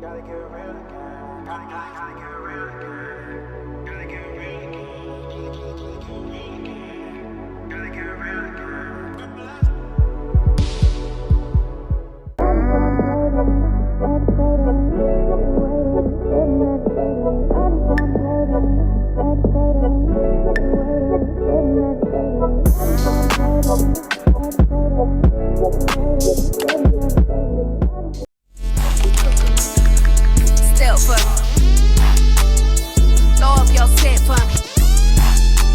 Gotta get real again. Gotta get real again. Gotta get real again. Gotta get real again. Step for me. Throw up your set for me.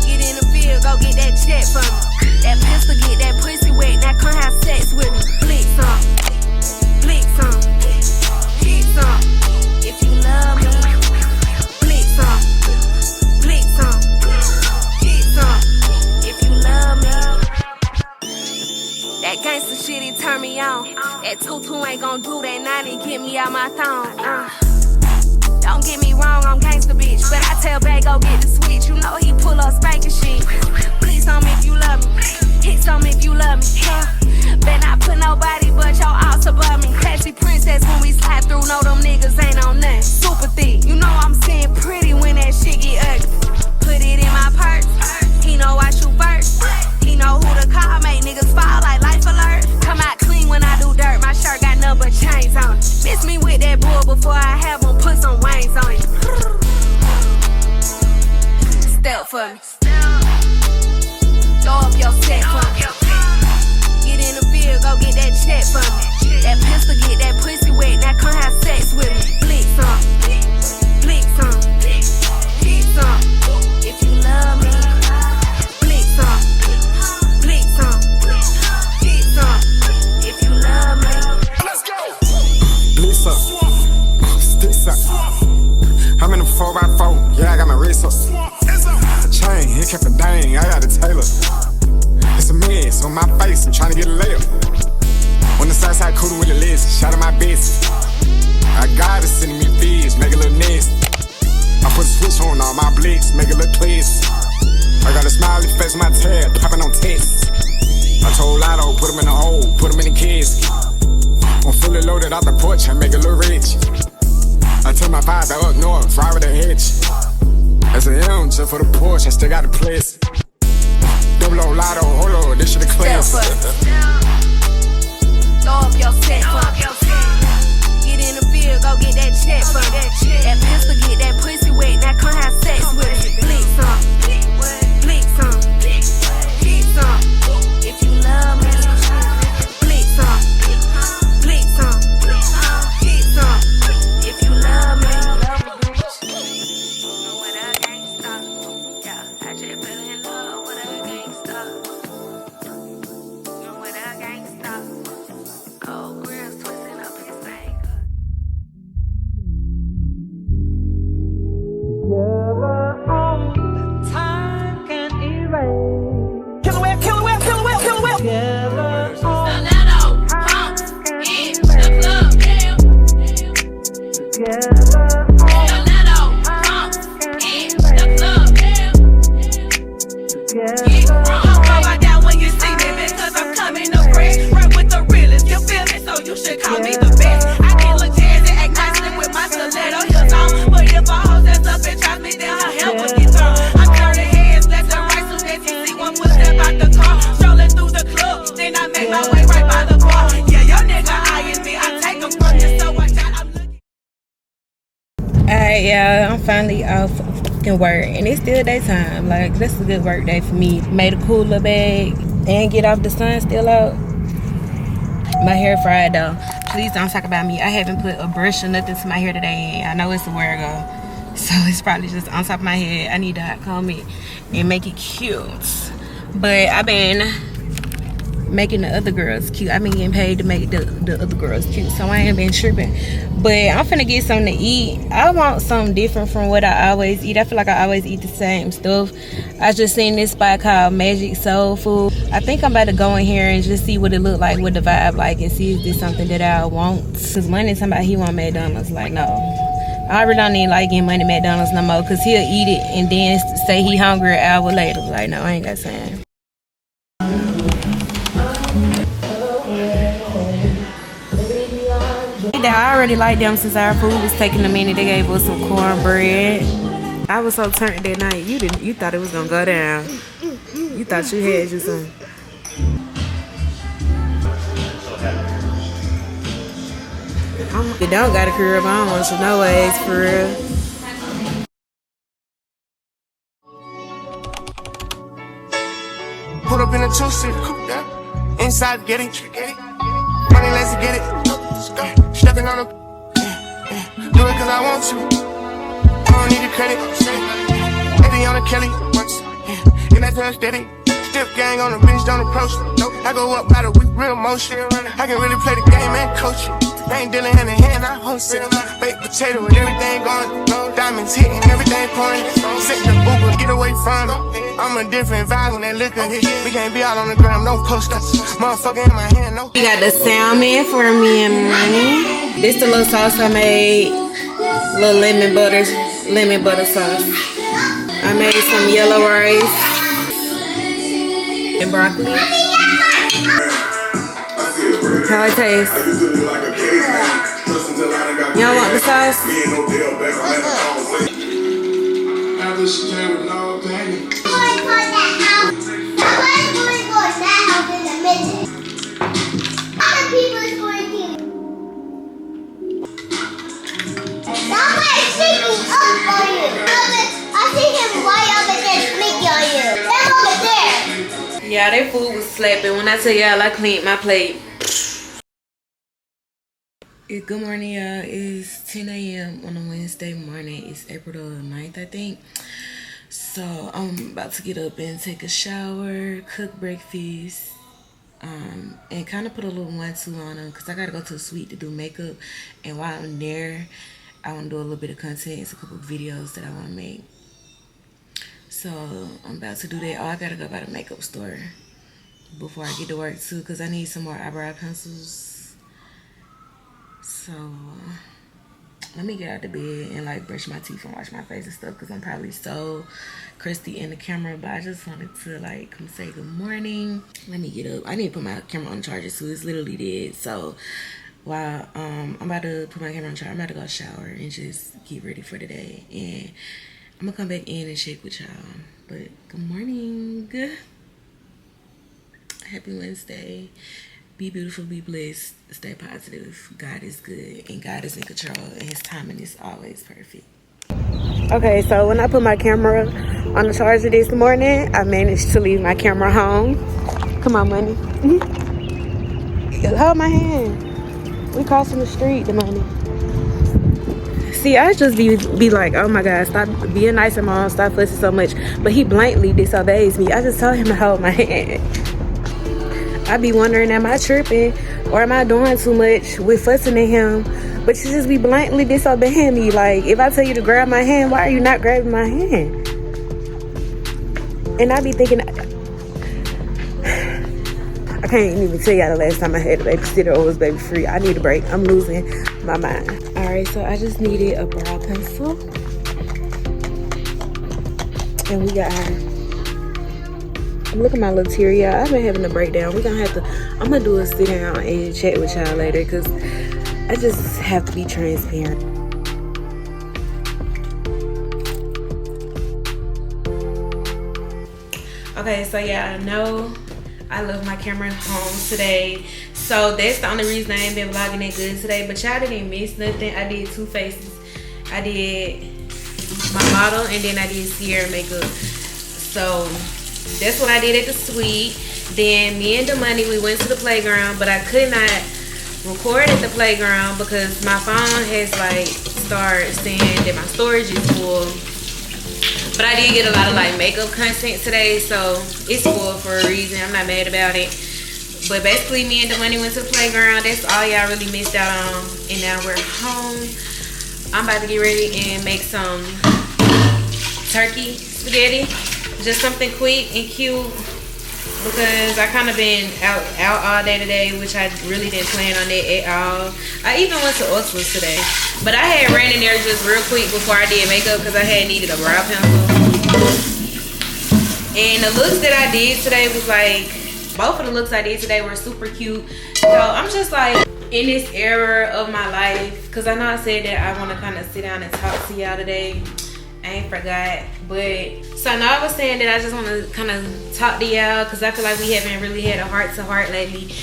Get in the field, go get that check for me. That pistol get that pussy wet, now come have sex with me. Blick some, blick some, hit some. If you love me, blick some, blick some, hit some. If you love me, that gangsta shit, it turn me on. That tutu ain't gon' do that, 90 get me out my thong. Don't get me wrong, I'm gangsta bitch, but I tell Bay go get the switch. You know he pull up spanking shit. Please some if you love me, hit some if you love me. Bet not put nobody but your ass above me. Classy princess when we slide through, know them niggas ain't on nothing. Super thick, you know I'm seeing pretty when that shit get ugly. Put it in my purse, he know I shoot first. He know who to call, make niggas fall like life alert. Come out clean when I do dirt, my shirt got number chains on it. Miss me with that bull before I have them put some wings on it. Step for me. Throw up your set for me. Get in the field, go get that check for me. That pistol get that pussy wet, now come have sex with me. Blick some, blick some, hit some. If you love me, blick some, blick some, hit some. If you love me, let's go. Bliss up, sticks up. I'm in a 4x4, yeah, I got my wrist up. A chain, here kept a dang, I got a Taylor. It's a mess on my face, I'm trying to get a layup. On the side side, coolin' with the list, shout out my best. I got it, sending me feeds, make a little nest. I put a switch on all my blicks, make a little twist. I got a smiley face on my tab, popping on tests. I told Lotto, put him in the hole, put him in the kids. I'm fully loaded out the porch, I make a little rich. I took my father up north, right with the hedge. That's an M just for the Porsche, I still got the place. Double O Lotto, hold on, this shit a class. throw up your set for me. Get in the field, go get that check for me. That pistol get that pussy wet, now come have sex with it. Blick some, blick some, hit some. If you love me, blick some, blick some, hit some. If you love me, know what I gangsta. Yeah, I just fell in love with a gangsta. Know what I gangsta. Cold grills twisting up his ankle. Time can erase. Killer whale, killer whale, killer whale, killer whale. Together Stiletto, pump, in the club, damn. together. Stiletto, pump, in the club, damn. Get wrong. Throw it down when you see me because I'm coming to fresh. Run with the realest, you feel me? So you should call me the best. I can look jazzy, act nicely with my stiletto heels on. But if a hoe that's up and tries me, then her hair will get thrown. I'm turning heads left and right, soon as you see one foot step out the car. Strolling through the club, then I make my way right by the bar. Yeah, your nigga eyeing me, I take him from you, so watch out, I'm looking. Alright, y'all, I'm finally off fucking work, and it's still daytime. Like, that's a good work day for me. Made a cooler bag and get off the sun still out. My hair fried though. Please don't talk about me. I haven't put a brush or nothing to my hair today, and I know it's a while ago, so it's probably just on top of my head. I need to hot comb it and make it cute. But I've been making the other girls cute. I've been getting paid to make the other girls cute, so I ain't been tripping. But I'm finna get something to eat. I want something different from what I always eat. I feel like I always eat the same stuff. I just seen this spot called Magic Soul Food. I think I'm about to go in here and just see what it look like, what the vibe like, and see if this something that I want. Cause Money somebody he want McDonald's. Like, no, I really don't need like getting Money McDonald's no more, cause he'll eat it and then say he hungry an hour later. Like, no, I ain't got time. that I already liked them since our food was taking a minute. They gave us some cornbread. I was so turned that night. You thought it was gonna go down. You thought you had you some. You don't got a crib. I don't want you no ways for real. Put up in a two-seat coupe, yeah. Inside, get it. Money, let's get it. Stepping on the, do it cause I want to. I don't need the credit. Eddie on the Kelly, in that touch steady. Stiff gang on the bitch, don't approach me. I go up by the week, real motion. I can really play the game and coach it. They ain't dealing hand in hand, I host it. Baked potato and everything going. Diamonds hitting, everything pouring. Sit the Uber, get away from it. I'm a different vibe when that liquor hit. We can't be out on the gram, no posters. Motherfucker in my hand, no. We got the salmon for me and money. This the little sauce I made. Little lemon butter sauce. I made some yellow rice and broccoli. How it taste? Y'all want the sauce? Yeah, that food was slapping. When I tell y'all I cleaned my plate. Good morning, y'all. It's 10 a.m. on a Wednesday morning. It's April the 9th, I think. So I'm about to get up and take a shower, cook breakfast, and kind of put a little 1-2 on them because I gotta go to the suite to do makeup. And while I'm there, I want to do a little bit of content. It's a couple of videos that I want to make. So I'm about to do that. Oh, I gotta go by the makeup store before I get to work too because I need some more eyebrow pencils. So let me get out of bed and like brush my teeth and wash my face and stuff because I'm probably so crusty in the camera. But I just wanted to like come say good morning. Let me get up. I need to put my camera on the charger too. It's literally dead. So while I'm about to put my camera on charge, I'm about to go shower and just get ready for the day. And I'm gonna come back in and check with y'all. But good morning. Happy Wednesday. Be beautiful, be blessed, stay positive. God is good and God is in control and his timing is always perfect. Okay, so when I put my camera on the charger this morning, I managed to leave my camera home. Come on, Money. Hold my hand. We crossing the street, the Money. See, I just be like, oh my God, stop being nice and mom, stop fussing so much. But he blankly disobeys me. I just told him to hold my hand. I be wondering, am I tripping or am I doing too much with fussing at him? But you just be blatantly disobeying me. Like, if I tell you to grab my hand, why are you not grabbing my hand? And I be thinking, I can't even tell y'all the last time I had a babysitter or was baby free. I need a break. I'm losing my mind. All right, so I just needed a brow pencil. And we got her. Look at my little tear, y'all. I've been having a breakdown. I'm gonna do a sit down and chat with y'all later because I just have to be transparent. Okay, so yeah, I know I left my camera home today. So that's the only reason I ain't been vlogging that good today. But y'all didn't miss nothing. I did 2 faces. I did my model and then I did Sierra makeup. So that's what I did at the suite. Then me and Damani, we went to the playground, but I could not record at the playground because my phone has like started saying that my storage is full. But I did get a lot of like makeup content today, so it's full for a reason. I'm not mad about it. But basically me and Damani went to the playground. That's all y'all really missed out on. And now we're home. I'm about to get ready and make some turkey spaghetti. Just something quick and cute because I kind of been out all day today, which I really didn't plan on it at all. I even went to Ulta today, but I had ran in there just real quick before I did makeup because I had needed a brow pencil. And the looks that I did today was like, both of the looks I did today were super cute. So I'm just like, in this era of my life, because I know I said that I want to kind of sit down and talk to y'all today. I ain't forgot. But so now I was saying that I just want to kind of talk to y'all because I feel like we haven't really had a heart-to-heart lately.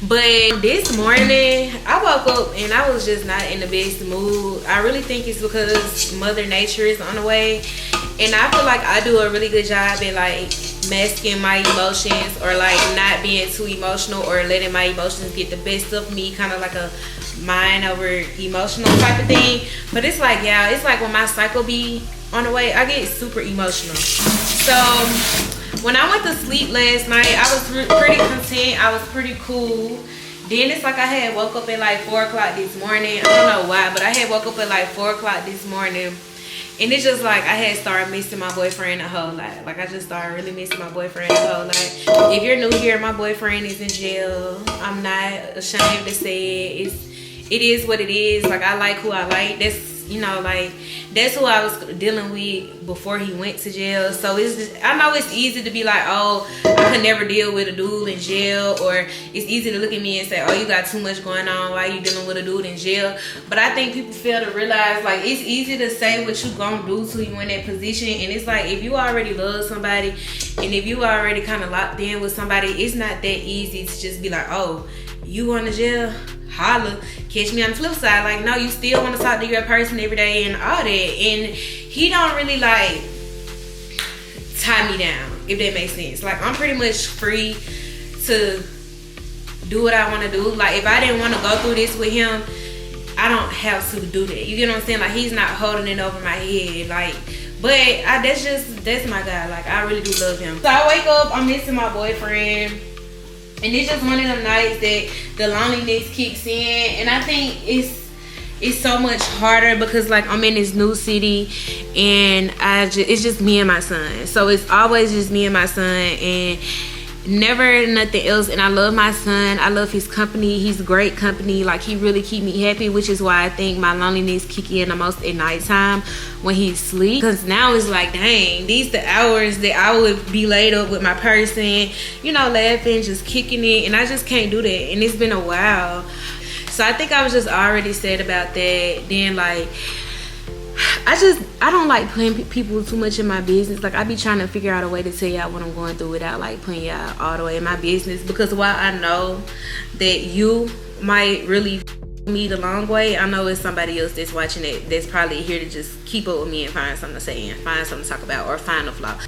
But this morning I woke up and I was just not in the best mood. I really think it's because Mother Nature is on the way, and I feel like I do a really good job at like masking my emotions, or like not being too emotional, or letting my emotions get the best of me, kind of like a mind over emotional type of thing. But it's like, yeah, it's like when my cycle be on the way, I get super emotional. So when I went to sleep last night, I was pretty content. I was pretty cool. Then it's like I had woke up at like 4 o'clock this morning. I don't know why, but I had woke up at like 4 o'clock this morning. And it's just like I had started missing my boyfriend a whole lot. Like I just started really missing my boyfriend a whole lot. If you're new here, my boyfriend is in jail. I'm not ashamed to say it. It is what it is. Like I like who I like. That's, you know, like that's who I was dealing with before he went to jail. So it's just, I know it's easy to be like, oh, I could never deal with a dude in jail, or it's easy to look at me and say, oh, you got too much going on, why you dealing with a dude in jail? But I think people fail to realize, like, it's easy to say what you gonna do till you in that position. And it's like, if you already love somebody and if you already kind of locked in with somebody, it's not that easy to just be like, oh, you going to jail? Holla, catch me on the flip side. Like, no, you still want to talk to your person every day and all that. And he don't really like tie me down, if that makes sense. Like, I'm pretty much free to do what I want to do. Like, if I didn't want to go through this with him, I don't have to do that. You get what I'm saying? Like, he's not holding it over my head. Like, but that's my guy. Like, I really do love him. So I wake up, I'm missing my boyfriend. And it's just one of them nights that the loneliness kicks in. And I think it's so much harder because, like, I'm in this new city and it's just me and my son. So it's always just me and my son and never nothing else. And I love my son. I love his company. He's great company. Like, he really keep me happy, which is why I think my loneliness kick in the most at nighttime when he's asleep. Because now it's like, dang, these the hours that I would be laid up with my person, you know, laughing, just kicking it. And I just can't do that. And it's been a while. So I think I was just already sad about that. Then, like, I don't like putting people too much in my business. Like, I be trying to figure out a way to tell y'all what I'm going through without like putting y'all all the way in my business. Because while I know that you might really me the long way, I know it's somebody else that's watching it that's probably here to just keep up with me and find something to say and find something to talk about or find a flaw.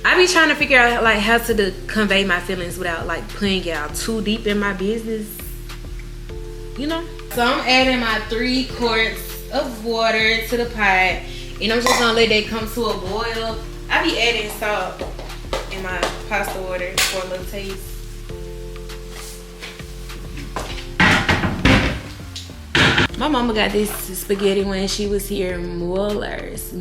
I be trying to figure out like how to convey my feelings without like putting y'all too deep in my business, you know? So I'm adding my 3 quarts of water to the pot, and I'm just gonna let that come to a boil. I be adding salt in my pasta water for a little taste. My mama got this spaghetti when she was here. Muellers.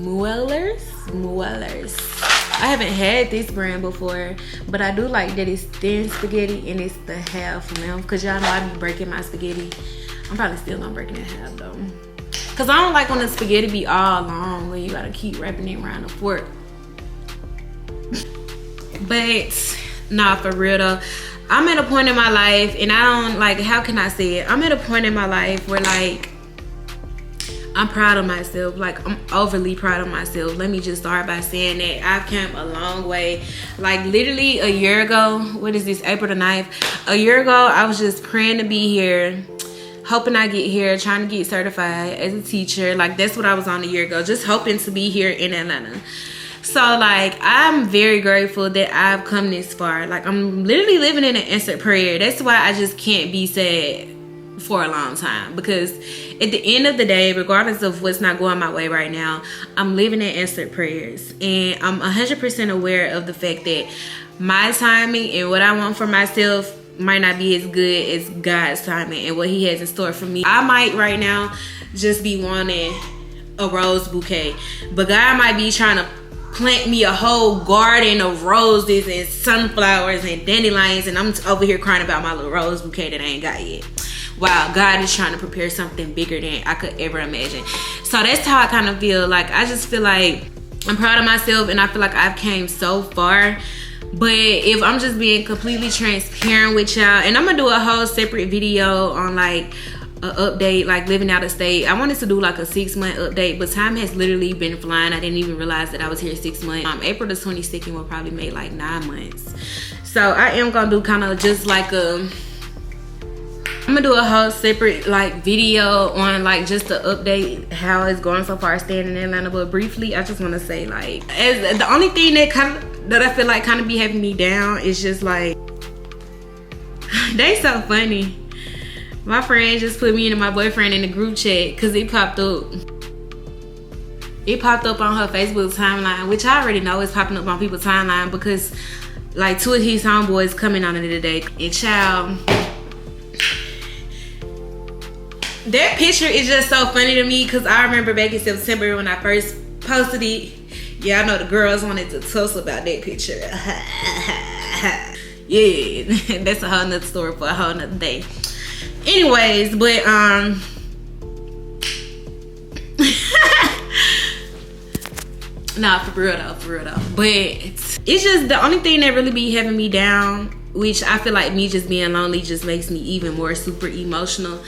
I haven't had this brand before, but I do like that it's thin spaghetti and it's the half length, because y'all know I be breaking my spaghetti. I'm probably still gonna break it in half though, because I don't like when the spaghetti be all long when you gotta keep wrapping it around the fork. But nah, for real though, I'm at a point in my life, and I don't like, how can I say it? I'm at a point in my life where like I'm proud of myself. Like, I'm overly proud of myself. Let me just start by saying that I've come a long way. Like, literally a year ago, what is this, April the 9th? A year ago, I was just praying to be here, hoping I get here, trying to get certified as a teacher. Like, that's what I was on a year ago, just hoping to be here in Atlanta. So, like, I'm very grateful that I've come this far. Like, I'm literally living in an answered prayer. That's why I just can't be sad for a long time, because at the end of the day, regardless of what's not going my way right now, I'm living in answered prayers, and I'm 100% aware of the fact that my timing and what I want for myself might not be as good as God's timing and what he has in store for me. I might right now just be wanting a rose bouquet, but God might be trying to plant me a whole garden of roses and sunflowers and dandelions, and I'm over here crying about my little rose bouquet that I ain't got yet. Wow, God is trying to prepare something bigger than I could ever imagine. So that's how I kind of feel. Like, I just feel like I'm proud of myself, and I feel like I've came so far. But if I'm just being completely transparent with y'all, and I'm gonna do a whole separate video on like an update, like living out of state. I wanted to do like a 6-month update, but time has literally been flying. I didn't even realize that I was here 6 months. April the 22nd will probably make like 9 months. So I am gonna do kind of just like I'm gonna do a whole separate like video on like just to update how it's going so far staying in Atlanta. But briefly, I just want to say like, as the only thing that I feel like kind of be having me down is just like, they so funny. My friend just put me and my boyfriend in the group chat because it popped up. It popped up on her Facebook timeline, which I already know is popping up on people's timeline because like 2 of his homeboys coming on it today. And child, that picture is just so funny to me because I remember back in September when I first posted it. Yeah, I know the girls wanted to toast about that picture. Yeah, that's a whole nother story for a whole nother day. Anyways, but nah, for real though. But it's just the only thing that really be having me down, which I feel like me just being lonely just makes me even more super emotional.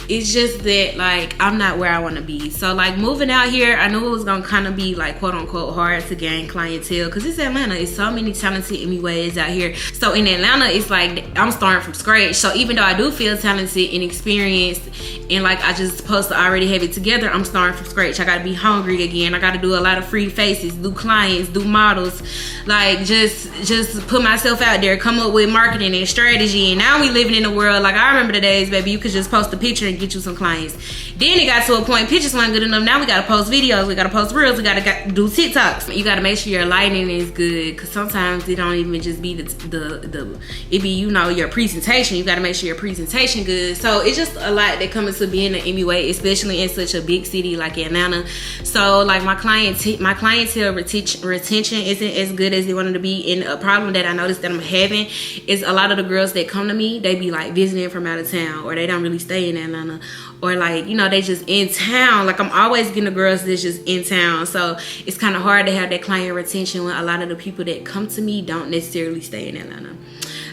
It's just that like I'm not where I want to be. So like moving out here, I knew it was gonna kind of be like quote unquote hard to gain clientele because it's Atlanta. It's so many talented MUAs out here. So in Atlanta, it's like I'm starting from scratch. So even though I do feel talented and experienced and like I just supposed to already have it together, I'm starting from scratch. I gotta be hungry again. I gotta do a lot of free faces, do clients, do models, like just put myself out there, come up with marketing and strategy. And now we living in a world like I remember the days, baby, you could just post a picture and get you some clients. Then it got to a point pictures weren't good enough. Now we gotta post videos, we gotta post reels, we gotta do TikToks. You gotta make sure your lighting is good because sometimes it don't even just be it be, you know, your presentation. You gotta make sure your presentation good. So it's just a lot that comes to being an MUA, especially in such a big city like Atlanta. So like my clientele retention isn't as good as they wanted to be. And a problem that I noticed that I'm having is a lot of the girls that come to me, they be like visiting from out of town, or they don't really stay in Atlanta, or like, you know, they just in town. Like I'm always getting the girls that's just in town. So it's kind of hard to have that client retention when a lot of the people that come to me don't necessarily stay in Atlanta.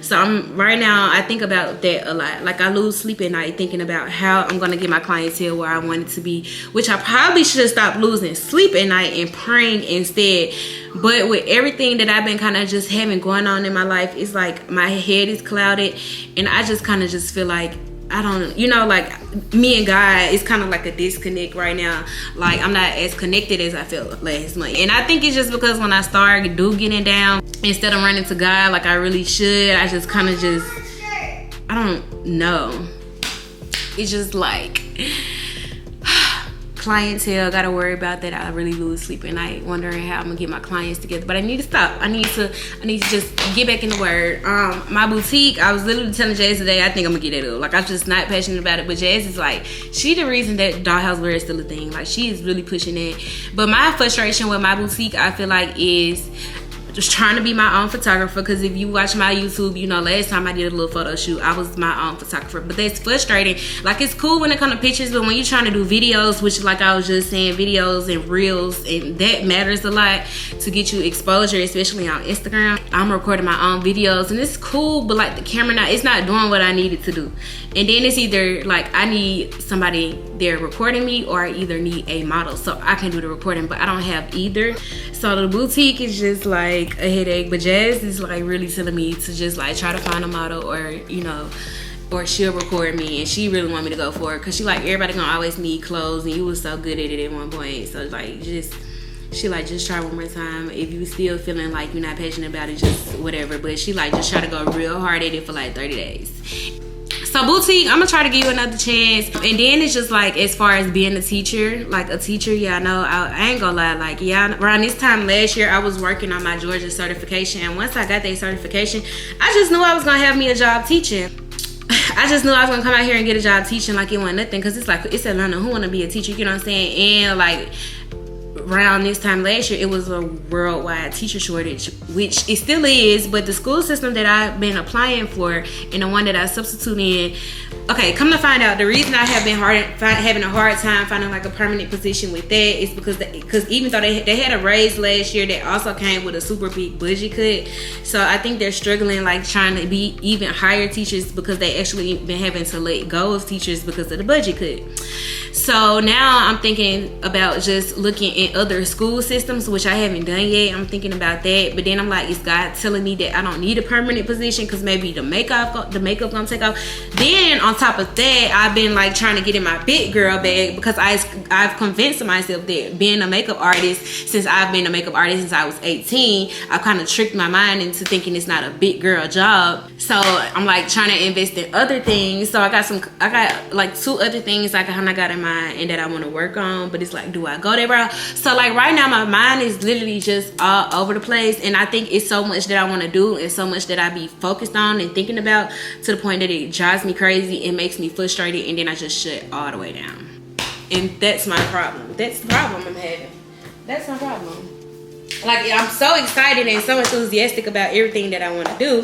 So right now I think about that a lot. Like I lose sleep at night thinking about how I'm gonna get my clientele where I want it to be, which I probably should stop losing sleep at night and praying instead. But with everything that I've been kind of just having going on in my life, it's like my head is clouded and I just kind of just feel like I don't, you know, like me and God, it's kind of like a disconnect right now. Like I'm not as connected as I felt last month. And I think it's just because when I start getting down, instead of running to God like I really should, I just kind of just, I don't know. It's just like clientele, gotta worry about that. I really lose sleep at night wondering how I'm gonna get my clients together. But I need to stop. I need to just get back in the word. My boutique, I was literally telling Jazz today, I think I'm gonna get it up. Like I'm just not passionate about it, but Jazz is like, she the reason that dollhouse wear is still a thing. Like she is really pushing it. But my frustration with my boutique, I feel like, is just trying to be my own photographer. Because if you watch my YouTube, you know last time I did a little photo shoot, I was my own photographer. But that's frustrating. Like it's cool when it comes to pictures, but when you're trying to do videos, which like I was just saying, videos and reels, and that matters a lot to get you exposure, especially on Instagram. I'm recording my own videos and it's cool, but like the camera it's not doing what I needed to do. And then it's either like I need somebody there recording me, or I either need a model so I can do the recording, but I don't have either. So the boutique is just like a headache. But Jazz is like really telling me to just like try to find a model, or you know, or she'll record me, and she really want me to go for it because she like everybody gonna always need clothes and you was so good at it at one point. So like she like just try one more time. If you still feeling like you're not passionate about it, just whatever. But she like just try to go real hard at it for like 30 days. So boutique, I'm gonna try to give you another chance. And then it's just like, as far as being a teacher, like a teacher, yeah, I know, I ain't gonna lie, like yeah, around this time last year I was working on my Georgia certification, and once I got that certification, I just knew I was gonna have me a job teaching. I just knew I was gonna come out here and get a job teaching like it wasn't nothing, because it's like, it's Atlanta, who wanna be a teacher, you know what I'm saying? And like around this time last year, it was a worldwide teacher shortage, which it still is, but the school system that I've been applying for and the one that I substitute in, okay, come to find out, the reason I have been having a hard time finding like a permanent position with that is because even though they had a raise last year, that also came with a super big budget cut. So I think they're struggling like trying to be even higher teachers because they actually been having to let go of teachers because of the budget cut. So now I'm thinking about just looking at other school systems, which I haven't done yet. I'm thinking about that, but then I'm like, is God telling me that I don't need a permanent position because maybe the makeup gonna take off? Then on top of that, I've been like trying to get in my big girl bag because I've convinced myself that being a makeup artist, since I've been a makeup artist since I was 18, I've kind of tricked my mind into thinking it's not a big girl job. So I'm like trying to invest in other things. So I got like 2 other things I kind of got in mind and that I want to work on, but it's like, do I go there, bro? So like right now my mind is literally just all over the place, and I think it's so much that I want to do and so much that I be focused on and thinking about to the point that it drives me crazy and makes me frustrated, and then I just shut all the way down. And that's my problem. That's the problem I'm having. That's my problem. Like, I'm so excited and so enthusiastic about everything that I want to do,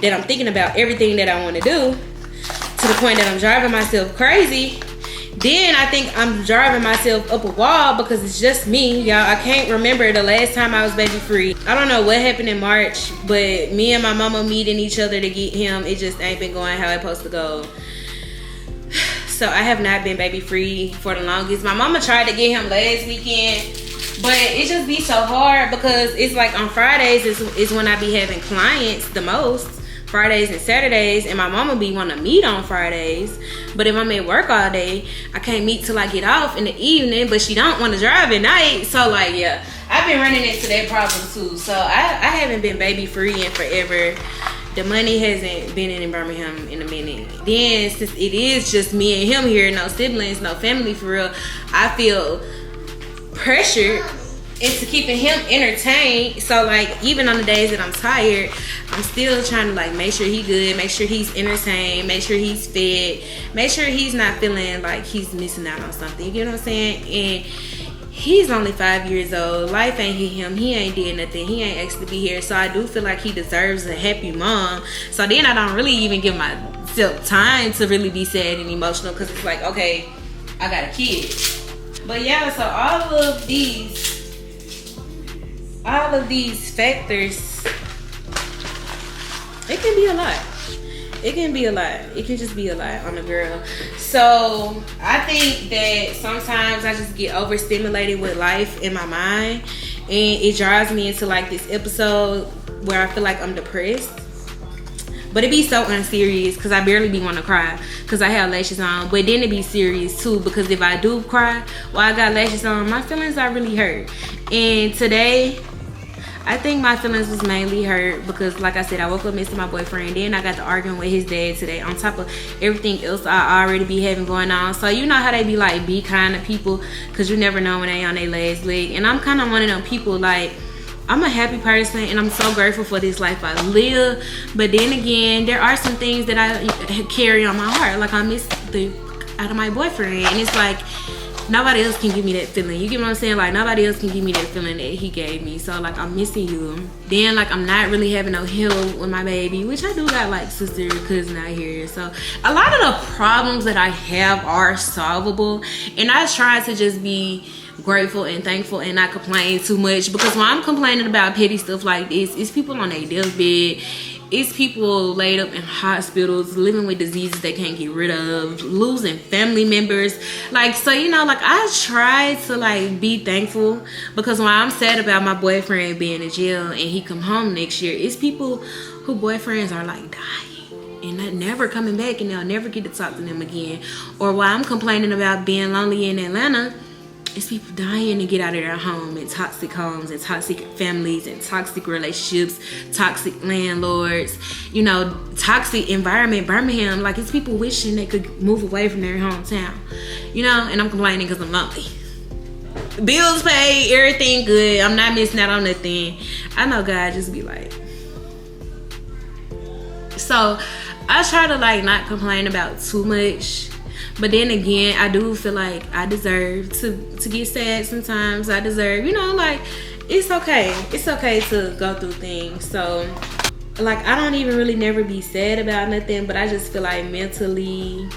that I'm thinking about everything that I want to do, to the point that I'm driving myself crazy. Then I think I'm driving myself up a wall because it's just me, y'all. I can't remember the last time I was baby free. I don't know what happened in March, but me and my mama meeting each other to get him, it just ain't been going how it's supposed to go. So I have not been baby free for the longest. My mama tried to get him last weekend, but it just be so hard because it's like on Fridays is when I be having clients the most. Fridays and Saturdays, and my mama be want to meet on Fridays, but if I'm at work all day, I can't meet till I get off in the evening, but she don't want to drive at night. So like, yeah, I've been running into that problem too. So I haven't been baby free in forever. The money hasn't been in Birmingham in a minute. Then since it is just me and him here, no siblings, no family for real, I feel pressured into keeping him entertained. So like, even on the days that I'm tired, I'm still trying to like make sure he good, make sure he's entertained, make sure he's fed, make sure he's not feeling like he's missing out on something. You get what I'm saying? And he's only 5 years old. Life ain't hit him. He ain't did nothing. He ain't asked to be here. So I do feel like he deserves a happy mom. So then I don't really even give myself time to really be sad and emotional, because it's like, okay, I got a kid. But yeah, so all of these factors, it can be a lot. It can be a lot. It can just be a lot on a girl. So I think that sometimes I just get overstimulated with life in my mind, and it drives me into like this episode where I feel like I'm depressed. But it be so unserious because I barely be want to cry because I have lashes on. But then it be serious too, because if I do cry while I got lashes on, my feelings are really hurt. And today, I think my feelings was mainly hurt because, like I said, I woke up missing my boyfriend. Then I got to arguing with his dad today on top of everything else I already be having going on. So you know how they be like, be kind to people because you never know when they on their last leg. And I'm kind of one of them people, like, I'm a happy person and I'm so grateful for this life I live. But then again, there are some things that I carry on my heart. Like, I miss the out of my boyfriend. And it's like, nobody else can give me that feeling. You get what I'm saying? Like, nobody else can give me that feeling that he gave me. So like, I'm missing you. Then like, I'm not really having no help with my baby, which I do got like sister, cousin out here. So a lot of the problems that I have are solvable, and I try to just be grateful and thankful and not complain too much, because when I'm complaining about petty stuff like this, it's people on their deathbed. It's people laid up in hospitals, living with diseases they can't get rid of, losing family members. Like, so, you know, like, I try to, like, be thankful, because when I'm sad about my boyfriend being in jail and he come home next year, it's people who boyfriends are, like, dying and not never coming back, and they'll never get to talk to them again. Or while I'm complaining about being lonely in Atlanta, it's people dying to get out of their home, and toxic homes and toxic families and toxic relationships, toxic landlords, you know, toxic environment. Birmingham, like, it's people wishing they could move away from their hometown, you know, and I'm complaining because I'm lonely. Bills paid, everything good. I'm not missing out on nothing. I know God just be like. So I try to like not complain about too much, But then again, I do feel like I deserve to get sad sometimes. I deserve, you know, like, it's okay. It's okay to go through things. So, like, I don't even really never be sad about nothing, but I just feel like mentally,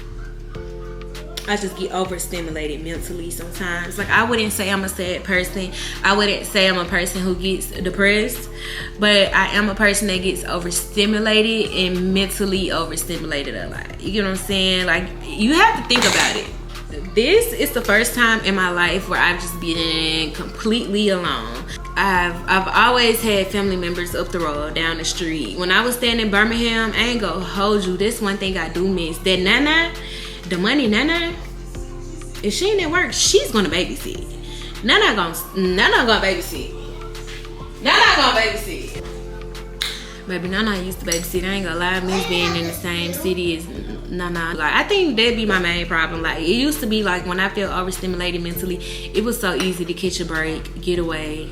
I just get overstimulated mentally sometimes. Like, I wouldn't say I'm a sad person. I wouldn't say I'm a person who gets depressed, but I am a person that gets overstimulated and mentally overstimulated a lot. You know what I'm saying? Like, you have to think about it. This is the first time in my life where I've just been completely alone. I've always had family members up the road, down the street. When I was staying in Birmingham, I ain't gonna hold you. This one thing I do miss. That Nana, the money Nana, if she ain't at work, she's gonna babysit. Nana gonna babysit. Nana gonna babysit. Baby, Nana used to babysit. I ain't gonna lie, me being in the same city as Nana. Like, I think that'd be my main problem. Like, it used to be like when I felt overstimulated mentally, it was so easy to catch a break, get away.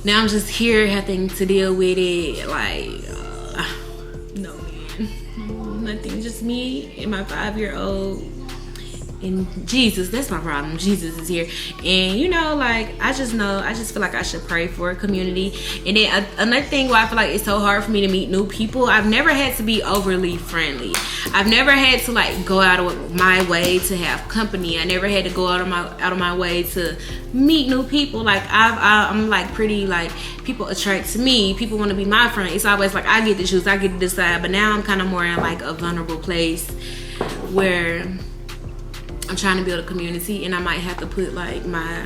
Now I'm just here having to deal with it. Like, no, man. Nothing, just me and my 5-year-old. And Jesus, that's my problem. Jesus is here. And you know, like, I just feel like I should pray for a community. And then another thing why I feel like it's so hard for me to meet new people, I've never had to be overly friendly. I've never had to like go out of my way to have company. I never had to go out of my way to meet new people. Like, I'm like pretty, like, people attract to me. People want to be my friend. It's always like I get to choose, I get to decide. But now I'm kind of more in like a vulnerable place where I'm trying to build a community, and I might have to put like my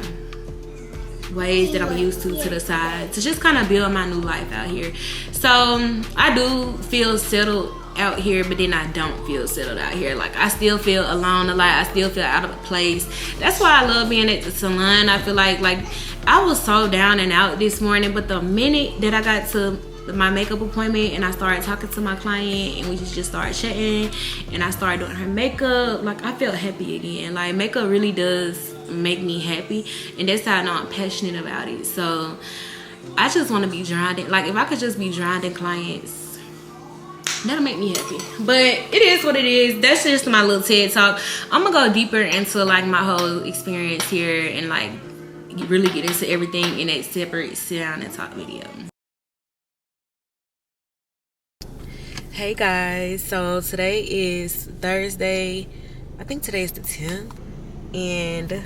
ways that I'm used to the side to just kind of build my new life out here. So I do feel settled out here, but then I don't feel settled out here. Like, I still feel alone a lot. I still feel out of place. That's why I love being at the salon. I feel like I was so down and out this morning, but the minute that I got to my makeup appointment and I started talking to my client and we just started chatting and I started doing her makeup, like, I felt happy again. Like, makeup really does make me happy, and that's how I know I'm passionate about it. So I just want to be drowned in, like, if I could just be drowned in clients, that'll make me happy. But it is what it is. That's just my little TED talk. I'm gonna go deeper into like my whole experience here and like really get into everything in that separate sit down and talk video. Hey guys, so today is Thursday. I think today is the 10th, and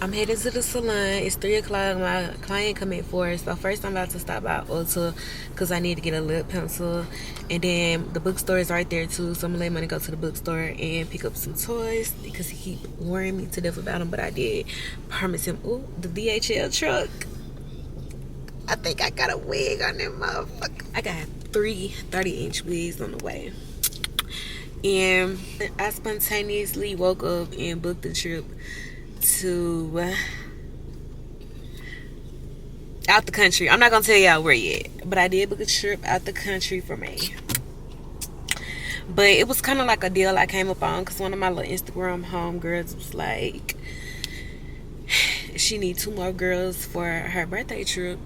I'm headed to the salon. It's 3 o'clock. My client come at 4. So first I'm about to stop by Ulta because I need to get a lip pencil, and then the bookstore is right there too. So I'm gonna let money go to the bookstore and pick up some toys because he keep worrying me to death about them. But I did promise him, ooh, the DHL truck. I think I got a wig on that motherfucker. I got 3 30-inch wigs on the way. And I spontaneously woke up and booked a trip to out the country. I'm not gonna tell y'all where yet, but I did book a trip out the country for May. But it was kind of like a deal I came up on because one of my little Instagram homegirls was like, she needs 2 more girls for her birthday trip,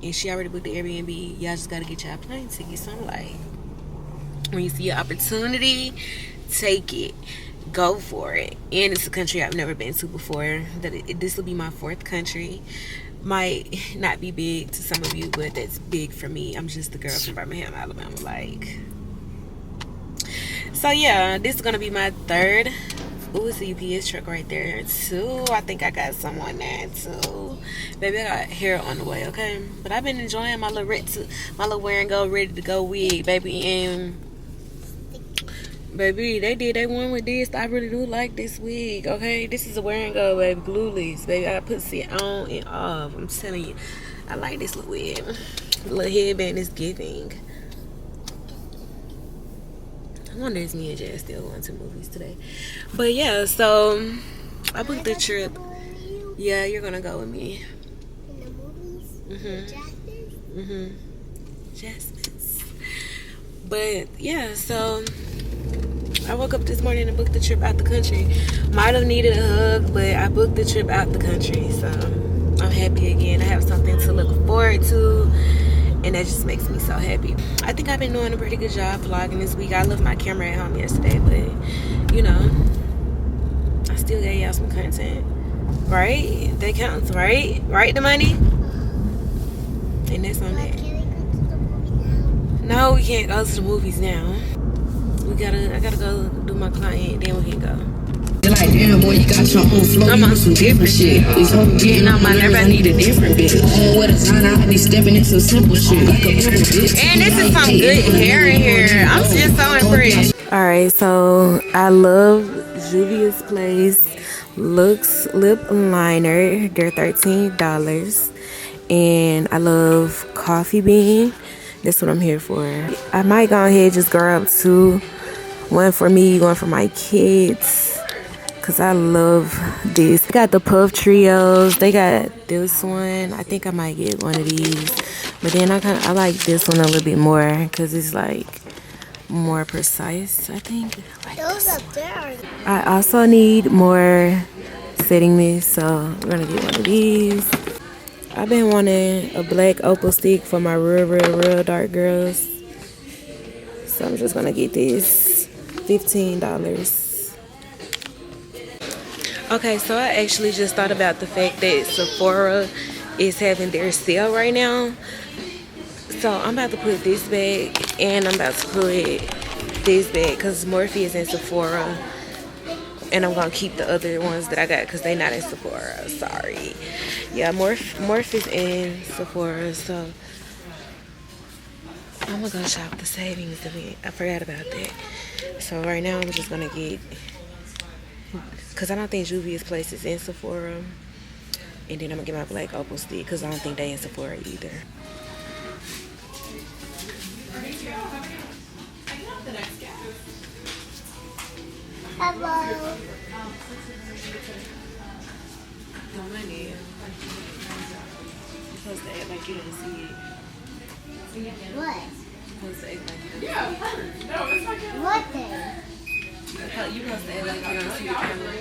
and she already booked the Airbnb. Y'all just gotta get y'all plane tickets. So I'm like, when you see an opportunity, take it, go for it. And it's a country I've never been to before. This will be my 4th country. Might not be big to some of you, but that's big for me. I'm just a girl from Birmingham, Alabama. Like, so yeah, this is gonna be my 3rd. Ooh, it's a UPS truck right there too. I think I got some on there too. Baby, I got hair on the way, okay? But I've been enjoying my little wear and go, ready to go wig, baby. And baby, they did that one with this. I really do like this wig, okay? This is a wear and go, baby. Glueless, baby. I put it on and off. I'm telling you, I like this little wig. The little headband is giving. I wonder if me and Jazz still going to movies today. But yeah, so I booked the trip. Yeah, you're gonna go with me. In the movies? Jasmine's. But yeah, so I woke up this morning and booked the trip out the country. Might have needed a hug, but I booked the trip out the country. So I'm happy again. I have something to look forward to. and that just makes me so happy. I think I've been doing a pretty good job vlogging this week. I left my camera at home yesterday, but you know, I still gave y'all some content, right? That counts, right? Right, the money? And that's on that. No, we can't go to the movies now. I gotta go do my client, then we can go. Like, damn, boy, you got your own flow, you do some different shit. These hoes getting on my nerve, I need a different bitch. Oh, what a sign, I be stepping into simple shit. Like a bitch. And this is some good hair in here. I'm just so impressed. Alright, so I love Juvia's Place Lux Lip Liner. They're $13. And I love Coffee Bean. That's what I'm here for. I might go ahead and just grab two. One for me, one for my kids. Cause I love this. They got the Puff Trios. They got this one. I think I might get one of these. But then I like this one a little bit more. Cause it's like more precise, I think. Like Those up there. I also need more setting mist. So we're gonna get one of these. I've been wanting a black opal stick for my real dark girls. So I'm just gonna get this. $15. Okay, so I actually just thought about the fact that Sephora is having their sale right now. So I'm about to put this back and I'm about to put this back because Morphe is in Sephora. And I'm gonna keep the other ones that I got because they not in Sephora. Sorry. Yeah, Morphe is in Sephora, so I'm gonna go shop the savings event. I forgot about that. So right now I'm just gonna get, cause I don't think Juvia's Place is in Sephora. And then I'm gonna get my black opal stick cause I don't think they in Sephora either. Hello. No money. You're supposed to act like you didn't see it. What? You're supposed to act like you didn't see it. What thing? You're supposed to act like you don't see the camera.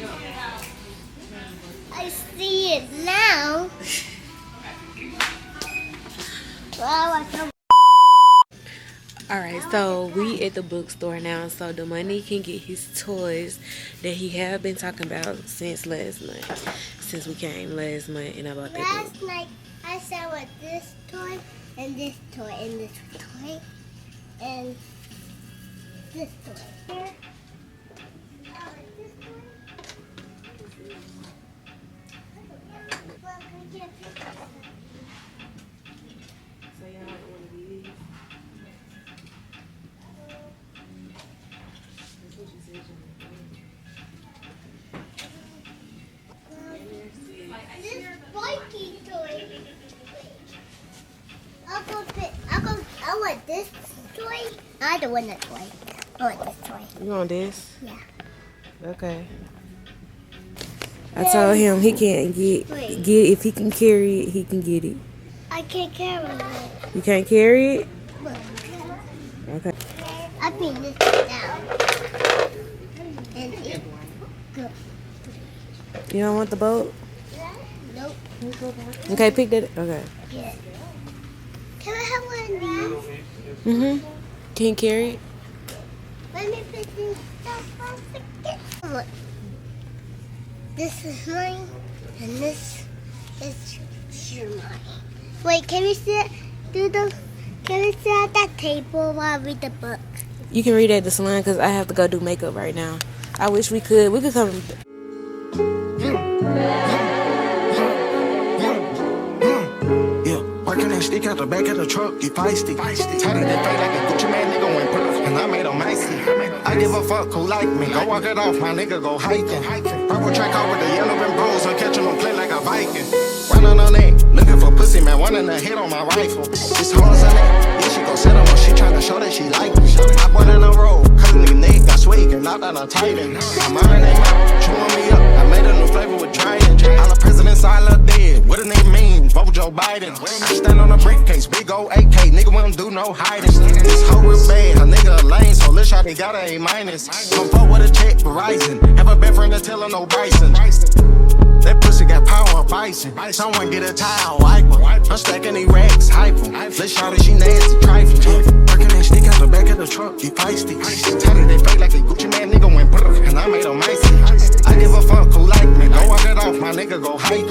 I see it now. Well, I don't. Alright, so we at the bookstore now, so the money can get his toys that he have been talking about since last month. Since we came last month and I bought that book. Last night I saw what this toy and this toy and this toy and this toy. Here. So y'all want one of these? That's what you said you This spiky toy. I want this toy. I don't want that toy. I want this toy. You want this? Yeah. Okay. I told him he can't get if he can carry it, he can get it. I can't carry it. You can't carry it? Look. Okay. I put this down. And it good. You don't want the boat? Nope. Okay, pick that. Okay. Yeah. Can I have one of these? Mm-hmm. Can you carry it? Let me put this stuff on the Look. This is mine, and this is mine. Wait, can we sit? Can we sit at that table while I read the book? You can read at the salon because I have to go do makeup right now. I wish we could. We could come. Working that stick out the back of the truck, get feisty. Tighter than fake like a Gucci man, nigga went broke, and I made him icy. I give a fuck who like me, go walk it off, my nigga go hiking. Purple track out with the yellow and bros, I'm catching them play like a Viking. Run on her neck, looking for pussy, man, one in the head on my rifle. It's hoes on that, yeah, she gon' set on her, she tryna show that she like me. I bought in a roll, cause nigga neck got sweet, and knocked out a titan. I'm on her mouth, chewing me up, I made a new flavor with Trident. All the presidents I love dead, what a name means, vote Joe Biden. I stand on a briefcase, big old AK, nigga, we don't do no hiding. This hoe real bad, her nigga a lane, so let's shot they got a A-. Come fuck with a check, Verizon. Have a best friend to tell her no Bryson. That pussy got power on bison. Someone get a towel, wipe her. I'm stacking these racks, hype em. Let's shout it, she nasty, trifling. Working that stick out the back of the truck, he feisty. Tatted they fake like a Gucci man, nigga went brr, and I made him icy. I give a fuck who like me, go walk it off, my nigga go hiking.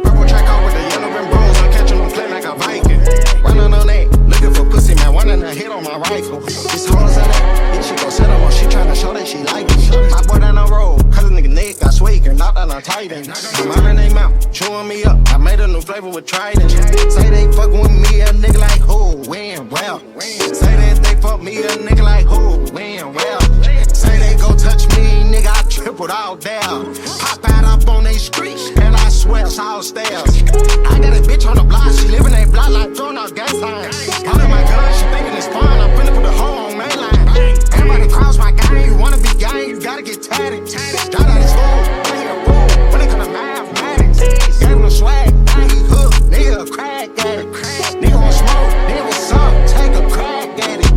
Purple track out with the yellow rim bros, I'm catching them play like a Viking. Running on that, looking for pussy, man, wanting a hit on my rifle. It's hoes in that, yeah, she gon' set them up, she tryna show that she like it. My boy down the road, cause a nigga neck got swaking, not on a titan. I'm out in they mouth, chewing me up, I made a new flavor with Trident. Say they fucking with me, a nigga like who, when, well. Say that they fuck me, a nigga like who, when, well. Say they go touch me, nigga, I tripled all down. Pop out up on they streets, and I swear it's all stairs. I got a bitch on the block, she living that block like throwing out gas lines. Out of my gun, she thinking it's fun, I'm finna put the hoe on mainline. Everybody cross my gang, you wanna be gang, you gotta get tatted. Drop out his phone, play a fool, when it come to mathematics. Gave him a swag, now he hooked, nigga a crack at it. Nigga want smoke, nigga what's up, take a crack at it.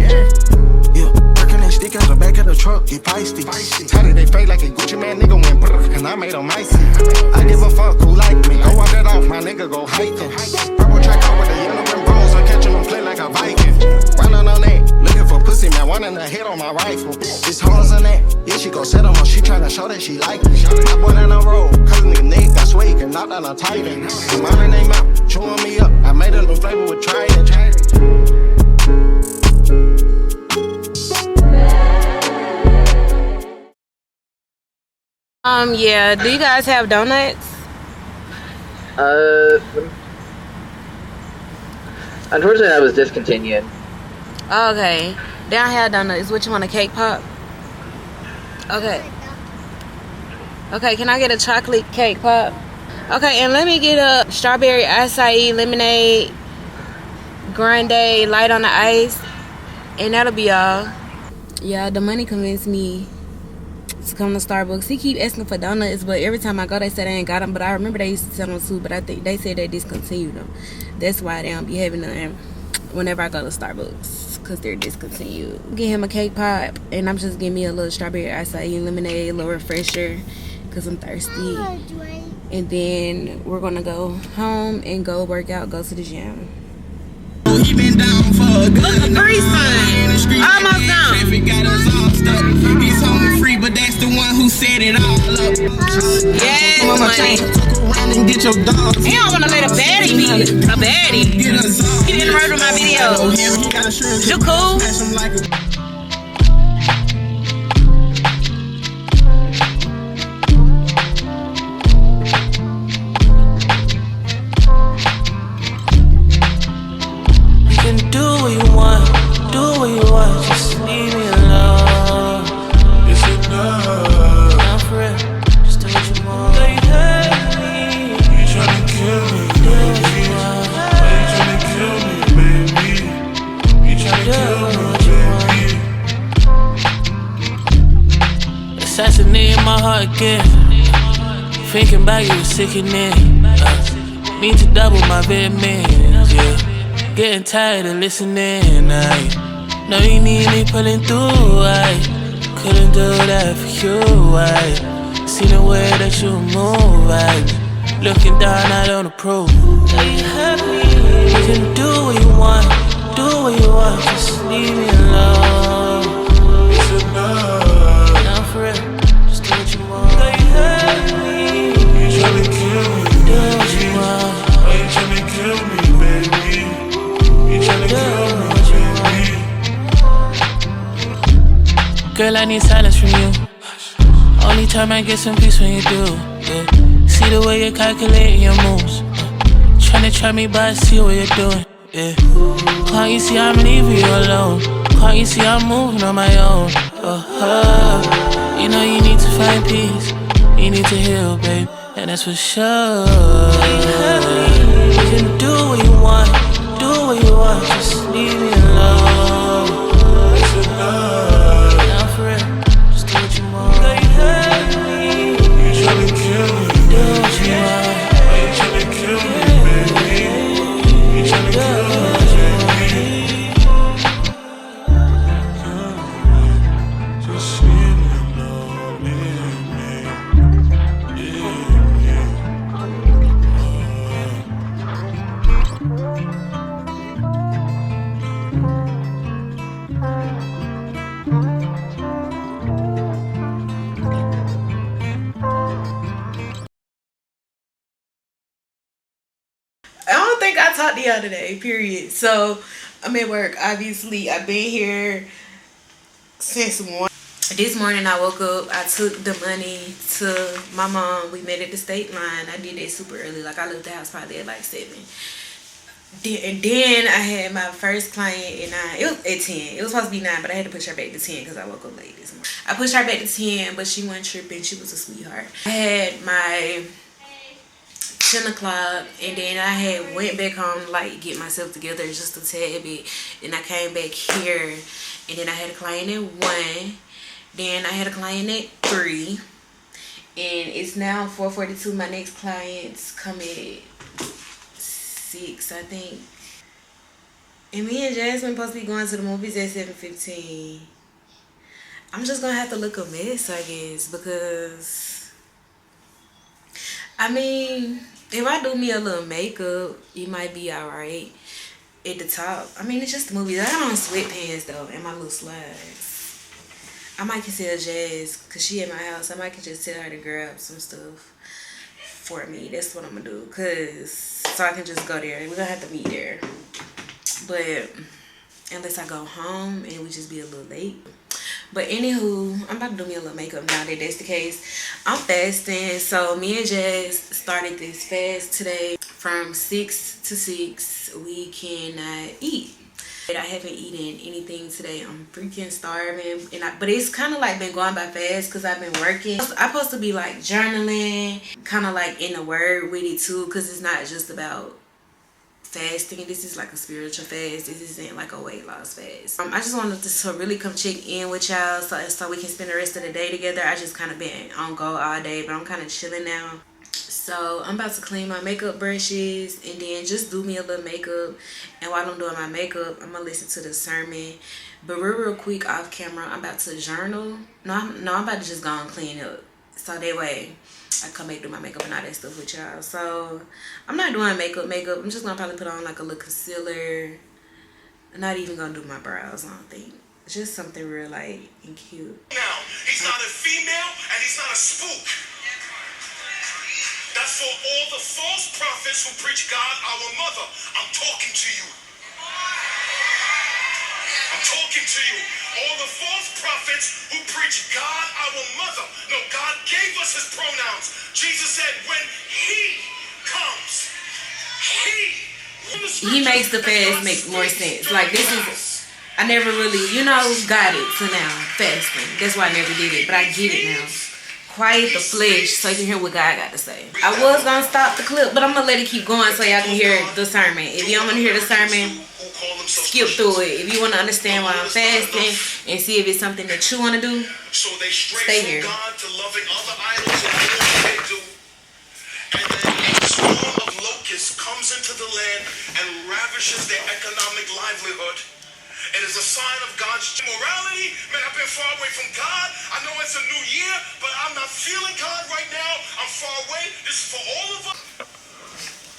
Yeah, working that stick out the back of the truck, he feisty. Tatted they fake like a Gucci man, nigga went brr, and I made him icy. I give a fuck who like me, go walk it off, my nigga go hiking. Purple track out with the yellow rim bros, I'm catching them play like a Viking. Running on that, looking for pussy, man, wanting a hit on my rifle. It's hoes in that, yeah, she gon' set them up, she tryna show that she like me. My boy down the road, cause a nigga neck got swaking, not on a Titan. I'm out in they mouth, chewing me up, I made a new flavor with Trident. Yeah, do you guys have donuts? Unfortunately, I was discontinued. Okay, they don't have donuts. What you want, a cake pop? Okay. Okay, can I get a chocolate cake pop? Okay, and let me get a strawberry acai lemonade grande light on the ice, and that'll be all. Yeah, the money convinced me to come to Starbucks. He keep asking for donuts, but every time I go, they say they ain't got them. But I remember they used to sell them too, but I think they said they discontinued them. That's why they don't be having them whenever I go to Starbucks, because they're discontinued. Get him a cake pop, and I'm just getting me a little strawberry acai lemonade, a little refresher, because I'm thirsty. And then we're gonna go home and go work out, go to the gym. He been down for a good almost down. He's home free, but that's the one who set it all up. Yeah, money. Get your dogs. He don't wanna let a baddie be a baddie. He didn't murder my video. You cool? Do what you want, just leave me alone. It's enough. Now for real, just do what you want. Girl, you hurt me. You tryna kill me, baby. Why you tryna kill me, baby? You tryna kill me, baby. Assassinating my heart again. Thinking about you was sickening. Mean to double my vitamins, yeah. Getting tired of listening, I know you need me pulling through, I couldn't do that for you, I see the way that you move, I looking down, I don't approve. Now you have me, you can do what you want, just leave me alone. It's enough. Now for real, just do what you want. Now you have me, you tryna kill me, do what you want. Why you tryna kill me, baby? Girl, I need silence from you. Only time I get some peace when you do, yeah. See the way you're calculating your moves, tryna try me, but I see what you're doing, yeah. Can't you see I'm leaving you alone? Can't you see I'm moving on my own? You know you need to find peace, you need to heal, babe, and that's for sure. You can do what you want, just leave me alone. It's enough. Now for real, just do what you want. Girl, you hurt me. You tryna kill me, do what you want. Why you tryna kill me, baby? You tryna kill me, baby. Just leave me alone, leave me. Yeah. I don't think I talked to y'all today, period. So I'm at work. Obviously, I've been here since 1. This morning I woke up, I took the money to my mom. We met at the state line. I did that super early. Like, I left the house probably at like 7. And then I had my first client at 9. It was at 10. It was supposed to be 9, but I had to push her back to 10 because I woke up late this morning. I pushed her back to 10, but she wasn't tripping. She was a sweetheart. I had my 10 o'clock, and then I had went back home, like, get myself together just a tad bit. Then I came back here, and then I had a client at 1. Then I had a client at 3, and it's now 4:42. My next clients come at 6, I think. And me and Jasmine supposed to be going to the movies at 7:15. I'm just gonna have to look a mess, I guess, because I mean, if I do me a little makeup, it might be alright at the top. I mean, it's just the movies. I got on sweatpants though and my little slides. I might can tell Jazz, because she at my house, I might can just tell her to grab some stuff for me. That's what I'm going to do, so I can just go there. We're going to have to meet there. But unless I go home and we just be a little late. But anywho, I'm about to do me a little makeup now that that's the case. I'm fasting. So me and Jazz started this fast today. From 6 to 6, we cannot eat. I haven't eaten anything today. I'm freaking starving, but it's kind of like been going by fast because I've been working. I'm supposed to be like journaling, kind of like in the word with it too, because it's not just about fasting. This is like a spiritual fast. This isn't like a weight loss fast. I just wanted to really come check in with y'all so we can spend the rest of the day together. I just kind of been on go all day, but I'm kind of chilling now. So I'm about to clean my makeup brushes and then just do me a little makeup. And while I'm doing my makeup, I'm gonna listen to the sermon. But real quick off camera, I'm about to journal. No, I'm about to just go and clean up, so that way I come back do my makeup and all that stuff with y'all. So I'm not doing makeup. I'm just gonna probably put on like a little concealer. I'm not even gonna do my brows, I don't think. Just something real light and cute. Now, he's not a female and he's not a spook. That's for all the false prophets who preach God, our mother. I'm talking to you. I'm talking to you. All the false prophets who preach God, our mother. No, God gave us his pronouns. Jesus said when he comes, he makes the fast make more sense. Like, this is, I never really, got it to now, fasting. That's why I never did it, but I get it now. Quiet the flesh so you can hear what God got to say. I was gonna stop the clip, but I'm gonna let it keep going so y'all can hear the sermon. If you don't want to hear the sermon, skip through it. If you want to understand why I'm fasting and see if it's something that you want to do, stay here. God to loving other idols and all they do. And then a swarm of locusts comes into the land and ravishes their economic livelihood. It is a sign of God's morality. Man, I've been far away from God. I know it's a new year, but I'm not feeling God right now. I'm far away. This is for all of us.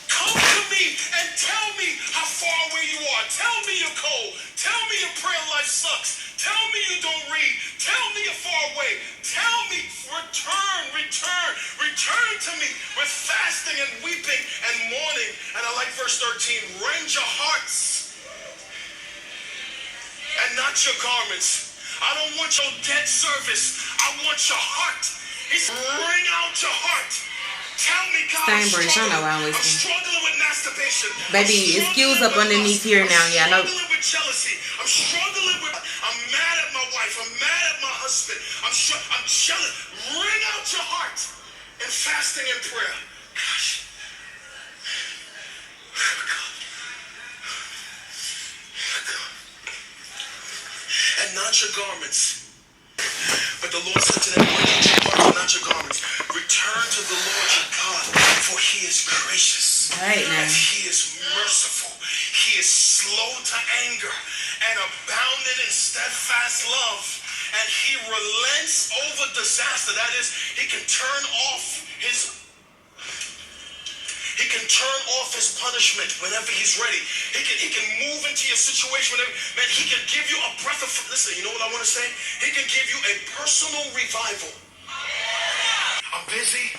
Come to me and tell me how far away you are. Tell me you're cold. Tell me your prayer life sucks. Tell me you don't read. Tell me you're far away. Tell me, return to me with fasting and weeping and mourning. And I like verse 13. Rend your hearts and not your garments. I don't want your debt service. I want your heart. He's bring out your heart. Tell me, God, I'm struggling with masturbation. Baby, excuse up underneath here now, y'all. I'm struggling with jealousy. I'm mad at my wife. I'm mad at my husband. I'm jealous. Bring out your heart in fasting and prayer. Gosh. And not your garments. But the Lord said to them, bring out your hearts and not your garments. Return to the Lord your God, for he is gracious. Right, man. And he is merciful. He is slow to anger and abounded in steadfast love. And he relents over disaster. That is, he can turn off his punishment whenever he's ready. He can move into your situation whenever. Man, he can give you a breath of. Listen, you know what I want to say? He can give you a personal revival. I'm busy.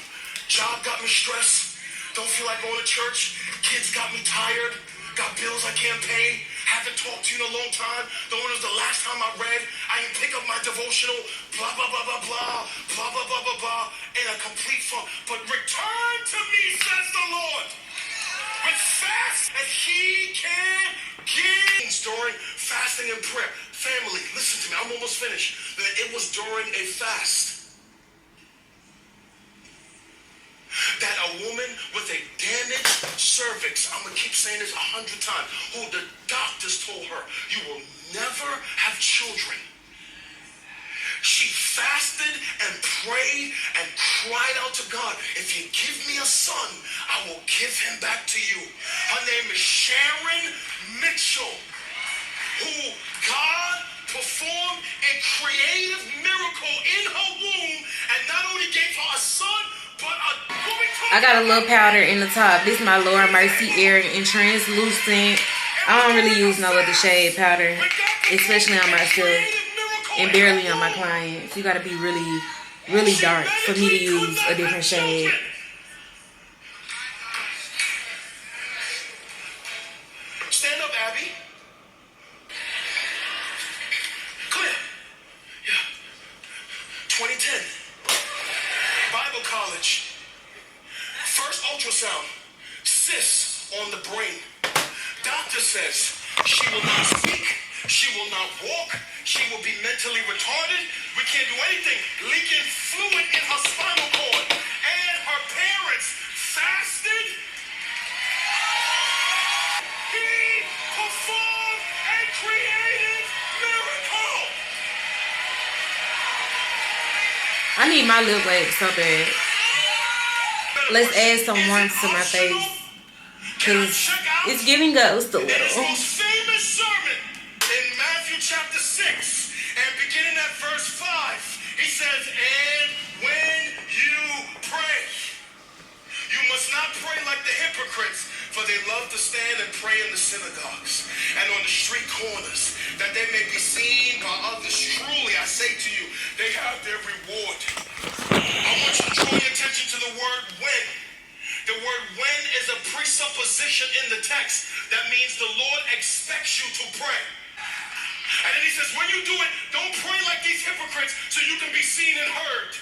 Job got me stressed. Don't feel like going to church. Kids got me tired. Got bills I can't pay. Haven't talked to you in a long time. Don't know when was the last time I read. I didn't pick up my devotional. Blah, blah, blah, blah, blah. Blah, blah, blah, blah, blah. In a complete funk. But return to me, says the Lord. With fast as he can give. During fasting and prayer. Family, listen to me. I'm almost finished. It was during a fast that a woman with a damaged cervix, I'm going to keep saying this 100 times, who the doctors told her, you will never have children. She fasted and prayed and cried out to God, if you give me a son, I will give him back to you. Her name is Sharon Mitchell, who God performed a creative miracle in her womb and not only gave her a son, I got a little powder in the top. This is my Laura Mercy Air and Translucent. I don't really use no other shade powder, especially on myself and barely on my clients. You gotta be really, really dark for me to use a different shade. Stand up, Abby. Clear. Yeah. 2010. Bible college. First ultrasound. Cyst on the brain. Doctor says she will not speak. She will not walk. She will be mentally retarded. We can't do anything. Leaking fluid in her spinal cord. And her parents fasted. He performed a creative miracle. I need my lip wax so bad. Let's add some warmth to my face, because it's giving ghost a little. His most famous sermon in Matthew chapter 6, and beginning at verse 5, he says, and when you pray, you must not pray like the hypocrites, for they love to stand and pray in the synagogues and on the street corners, that they may be seen by others. Truly, I say to you, they have their reward. I want you to draw your attention to the word when. The word when is a presupposition in the text. That means the Lord expects you to pray. And then he says, when you do it, don't pray like these hypocrites so you can be seen and heard.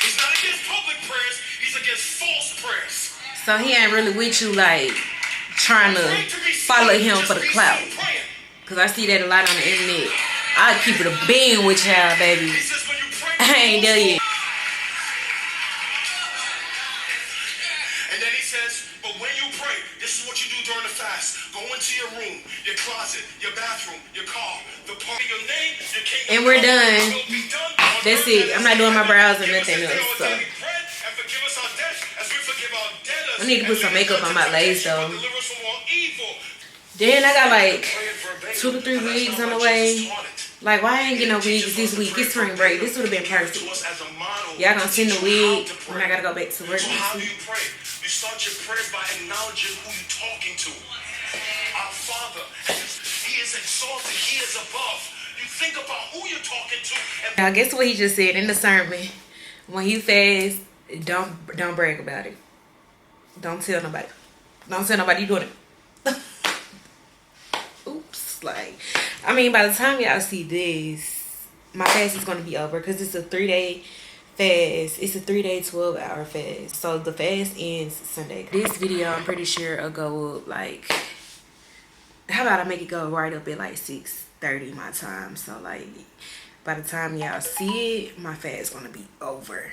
He's not against public prayers, he's against false prayers. So he ain't really with you like trying to follow him for the clout. Because I see that a lot on the internet. I'll keep it a bean with y'all, baby. I ain't there yet. And then he says, but when you pray, this is what you do during the fast. Go into your room, your closet, your bathroom, your car, the party, your name, your kingdom. And we're done. That's it. I'm not doing my brows or nothing else. So I need to put some makeup on my legs though. Then I got like 2 to 3 wigs on the way. Like, why I ain't getting no wigs this week? It's spring break. This would have been perfect. Y'all gonna send the wig when I gotta go back to work. So how do you pray? You start your prayers by acknowledging who you're talking to. Our Father, He is exalted, He is above. You think about who you're talking to. Now, guess what he just said in the sermon? When you fast, don't brag about it. Don't tell nobody. Don't tell nobody you doing it. Oops. Like, I mean, by the time y'all see this, my fast is gonna be over because it's a 3-day fast. It's a 3-day 12-hour fast. So the fast ends Sunday. This video, I'm pretty sure will go up like, how about I make it go right up at like 6:30 my time. So like, by the time y'all see it, my fast is gonna be over.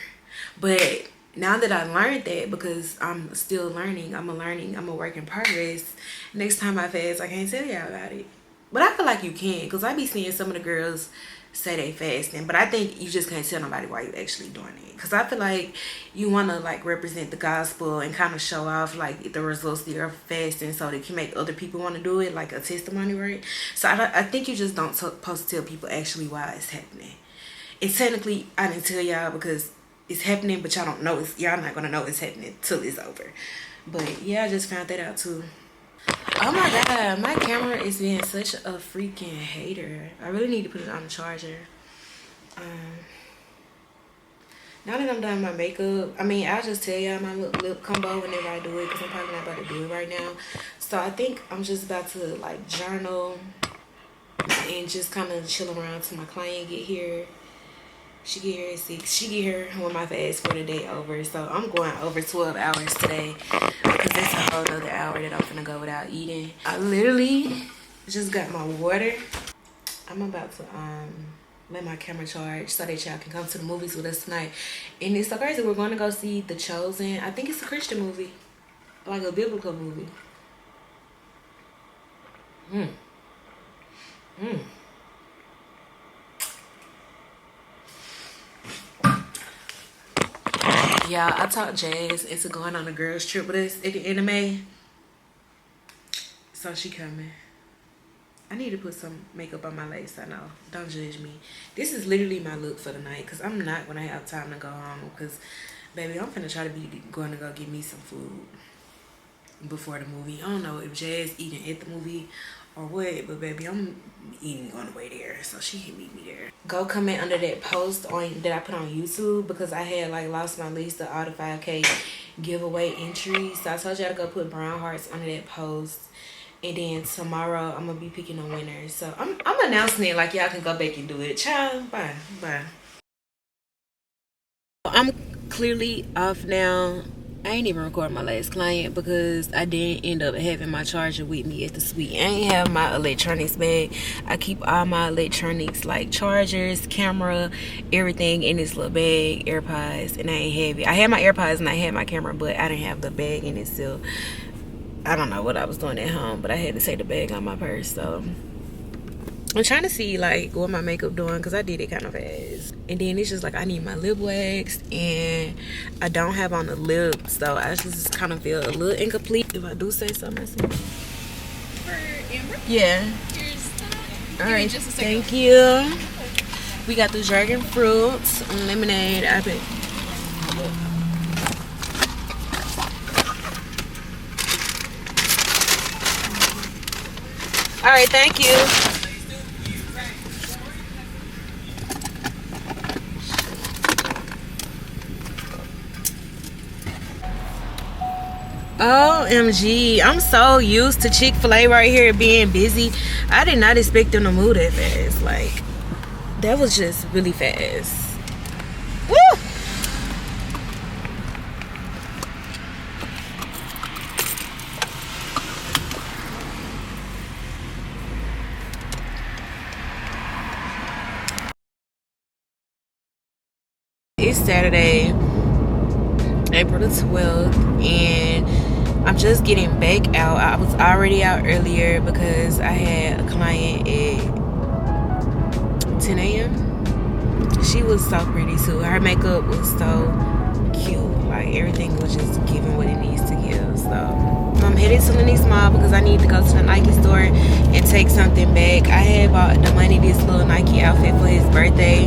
But now that I learned that, because I'm still learning, I'm a work in progress, next time I fast, I can't tell y'all about it. But I feel like you can, because I be seeing some of the girls say they fasting, but I think you just can't tell nobody why you actually doing it. Because I feel like you want to like represent the gospel and kind of show off like the results that you're fasting, so they can make other people want to do it, like a testimony, right? So I think you just don't supposed to tell people actually why it's happening. And technically, I didn't tell y'all because it's happening, but y'all don't know y'all not gonna know it's happening till it's over. But yeah, I just found that out too. Oh my god, my camera is being such a freaking hater. I really need to put it on the charger. now that I'm done my makeup, I mean, I'll just tell y'all my lip combo whenever I do it, because I'm probably not about to do it right now. So I think I'm just about to like journal and just kind of chill around till my client get here. She get here at 6. She get here when my fast for the day over. So I'm going over 12 hours today, because that's a whole other hour that I'm gonna go without eating. I literally just got my water. I'm about to let my camera charge so that y'all can come to the movies with us tonight. And it's so crazy, we're going to go see The Chosen. I think it's a Christian movie, like a biblical movie. Yeah, I talked Jazz into going on a girls trip with us at the end of May. So she coming. I need to put some makeup on my lace. I know. Don't judge me. This is literally my look for the night, because I'm not going to have time to go home, because, baby, I'm finna try to be going to go get me some food before the movie. I don't know if Jazz eating at the movie or what, but, baby, I'm eating on the way there, so she can meet me there. Go comment under that post that I put on YouTube, because I had, like, lost my list of all the 5K giveaway entries. So I told y'all to go put brown hearts under that post. And then tomorrow I'm gonna be picking a winner. So I'm announcing it like y'all can go back and do it. Ciao. Bye. Bye. I'm clearly off now. I ain't even recording my last client because I didn't end up having my charger with me at the suite. I ain't have my electronics bag. I keep all my electronics, like chargers, camera, everything in this little bag, AirPods, and I ain't have it. I had my AirPods and I had my camera, but I didn't have the bag in itself. I don't know what I was doing at home, but I had to take the bag on my purse. So I'm trying to see like what my makeup doing, because I did it kind of fast. And then it's just like I need my lip waxed, and I don't have on the lip, so I just kind of feel a little incomplete, if I do say so myself. For Amber? Yeah. Here's All right, just a second. thank you. We got the dragon fruit lemonade. I bet. All right, thank you. OMG, I'm so used to Chick-fil-A right here being busy. I did not expect them to move that fast. Like, that was just really fast. Woo! It's Saturday, April the 12th, and I'm just getting back out. I was already out earlier because I had a client at 10 a.m. She was so pretty too. Her makeup was so cute. Like, everything was just giving what it needs to give. So I'm headed to Lenny's Mall because I need to go to the Nike store and take something back. I had bought the money this little Nike outfit for his birthday,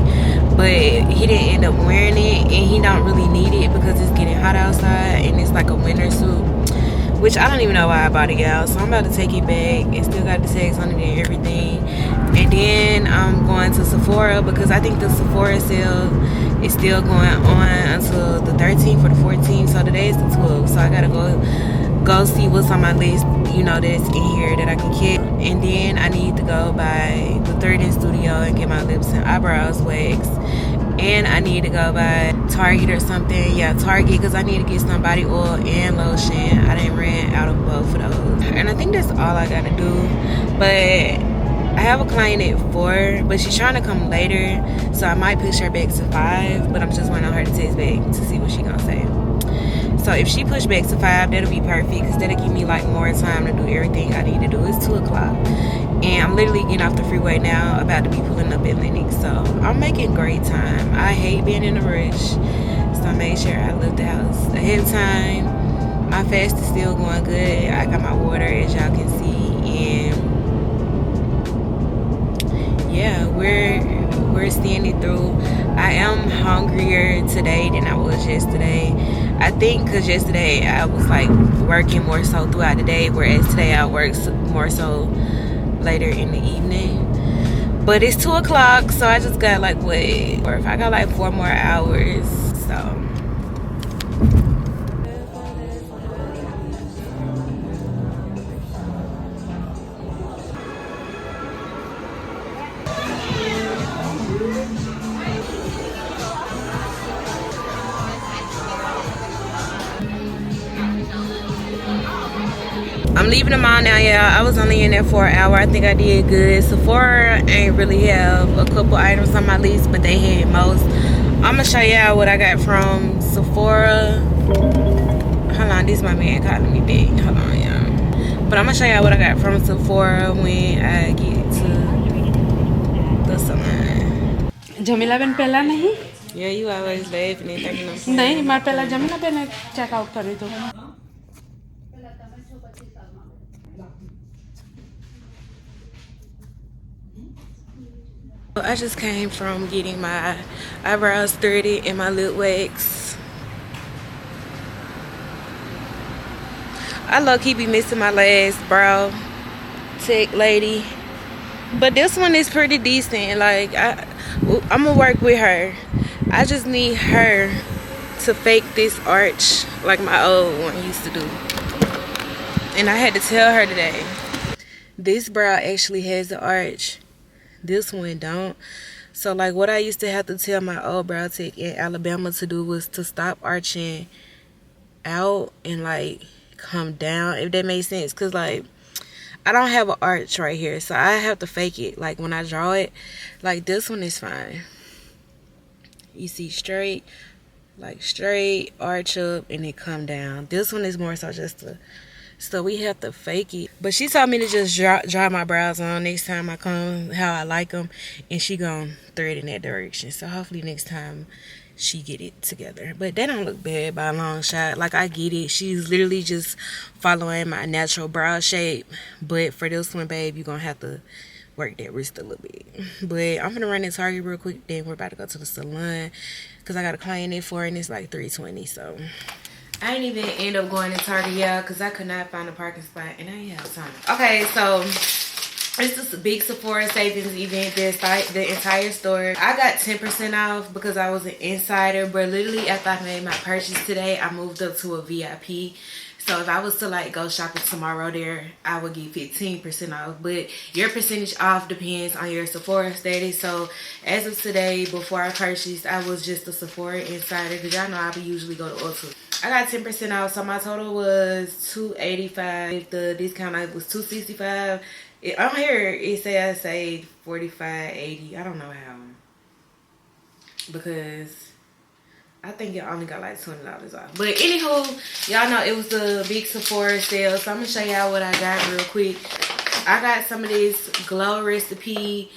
but he didn't end up wearing it, and he don't really need it because it's getting hot outside and it's like a winter suit, which I don't even know why I bought it, y'all. So I'm about to take it back. It still got the tags on it and everything. And then I'm going to Sephora because I think the Sephora sale is still going on until the 13th or the 14th. So today is the 12th. So I gotta go see what's on my list, you know, that's in here that I can get. And then I need to go by the threading studio and get my lips and eyebrows waxed. And I need to go by Target or something. Yeah, Target, because I need to get some body oil and lotion. I done ran out of both of those. And I think that's all I gotta do. But I have a client at 4, but she's trying to come later, so I might push her back to 5, but I'm just waiting on her to text back to see what she gonna say. So if she push back to 5, that'll be perfect, because that'll give me like more time to do everything I need to do. It's 2 o'clock, and I'm literally getting off the freeway now, about to be pulling up at Lennox. So I'm making great time. I hate being in a rush, so I made sure I left the house ahead of time. My fast is still going good. I got my water, as y'all can see, and yeah, we're seeing it through. I am hungrier today than I was yesterday. I think because yesterday I was like working more so throughout the day, whereas today I work more so later in the evening. But it's 2 o'clock, so I just got like what? Or if I got like 4 more hours, so. I'm leaving the mall now, y'all. I was only in there for an hour. I think I did good. Sephora ain't really have a couple items on my list, but they had most. I'm gonna show y'all what I got from Sephora. Hold on, this is my man calling me back. Hold on, y'all. But I'm gonna show y'all what I got from Sephora when I get to the salon. Jamila ben pehla nahi? Yeah, you always laughing and thinking I'm funny. नहीं मार पहला Jamila ben check out करी तो. I just came from getting my eyebrows threaded and my lip wax. I low-key be missing my last brow tech lady, but this one is pretty decent. Like I'm gonna work with her. I just need her to fake this arch like my old one used to do, and I had to tell her today. This brow actually has an arch. This one don't. So like what I used to have to tell my old brow tech in Alabama to do was to stop arching out and like come down, if that makes sense. Cause like I don't have an arch right here, so I have to fake it. Like when I draw it, like this one is fine. You see straight, like straight arch up and it come down. This one is more so just a, so we have to fake it. But she told me to just draw my brows on next time I come, how I like them, and she gonna thread in that direction. So hopefully next time she get it together. But that don't look bad by a long shot. Like I get it, she's literally just following my natural brow shape. But for this one, babe, you gonna have to work that wrist a little bit. But I'm gonna run to Target real quick, then we're about to go to the salon because I got a client at 4 and it's like 3:20. So I didn't even end up going to Target, y'all, because I could not find a parking spot and I didn't have time. Okay, so it's this big Sephora savings event. The entire store. I got 10% off because I was an insider, but literally after I made my purchase today, I moved up to a VIP. So if I was to like go shopping tomorrow there, I would get 15% off. But your percentage off depends on your Sephora status. So as of today, before I purchased, I was just a Sephora insider because y'all know I usually go to Ulta. I got 10% off, so my total was $285. If the discount was $265. On here it says I saved $45.80. I don't know how, because I think it only got like $20 off. But anywho, y'all know it was the big Sephora sale, so I'm gonna show y'all what I got real quick. I got some of this Glow Recipe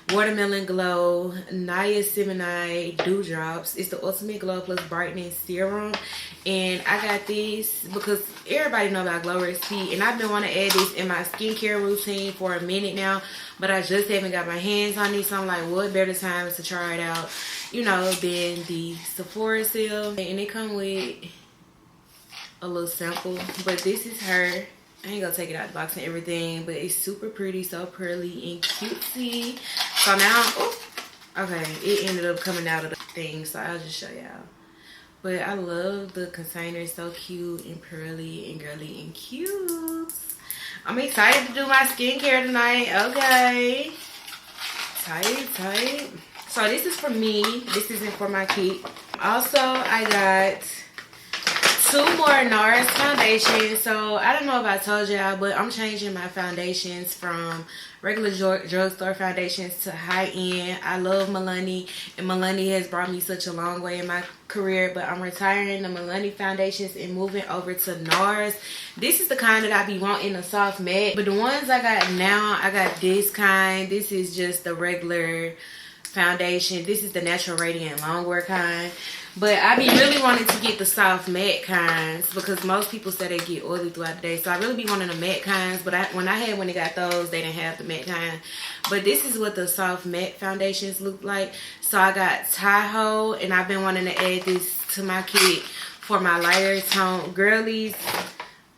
Watermelon Glow Niacinamide Dew Drops. It's the Ultimate Glow Plus Brightening Serum. And I got this because everybody know about Glow Recipe. And I've been wanting to add this in my skincare routine for a minute now. But I just haven't got my hands on it. So I'm like, what better time to try it out, you know, than the Sephora sale. And it come with a little sample. But this is her. I ain't gonna take it out the box and everything, but it's super pretty, so pearly and cutesy. So now, okay, it ended up coming out of the thing, so I'll just show y'all. But I love the container, it's so cute and pearly and girly and cute. I'm excited to do my skincare tonight. Okay, tight. So this is for me. This isn't for my kid. Also, I got 2 more NARS foundations. So I don't know if I told y'all, but I'm changing my foundations from regular drugstore foundations to high-end. I love Milani, and Milani has brought me such a long way in my career, but I'm retiring the Milani foundations and moving over to NARS. This is the kind that I be wanting, a soft matte, but the ones I got now, I got this kind. This is just the regular foundation. This is the Natural Radiant Longwear kind. But I be really wanting to get the soft matte kinds because most people say they get oily throughout the day. So I really be wanting the matte kinds. But when I got those, they didn't have the matte kind. But this is what the soft matte foundations look like. So I got Tahoe, and I've been wanting to add this to my kit for my lighter tone girlies.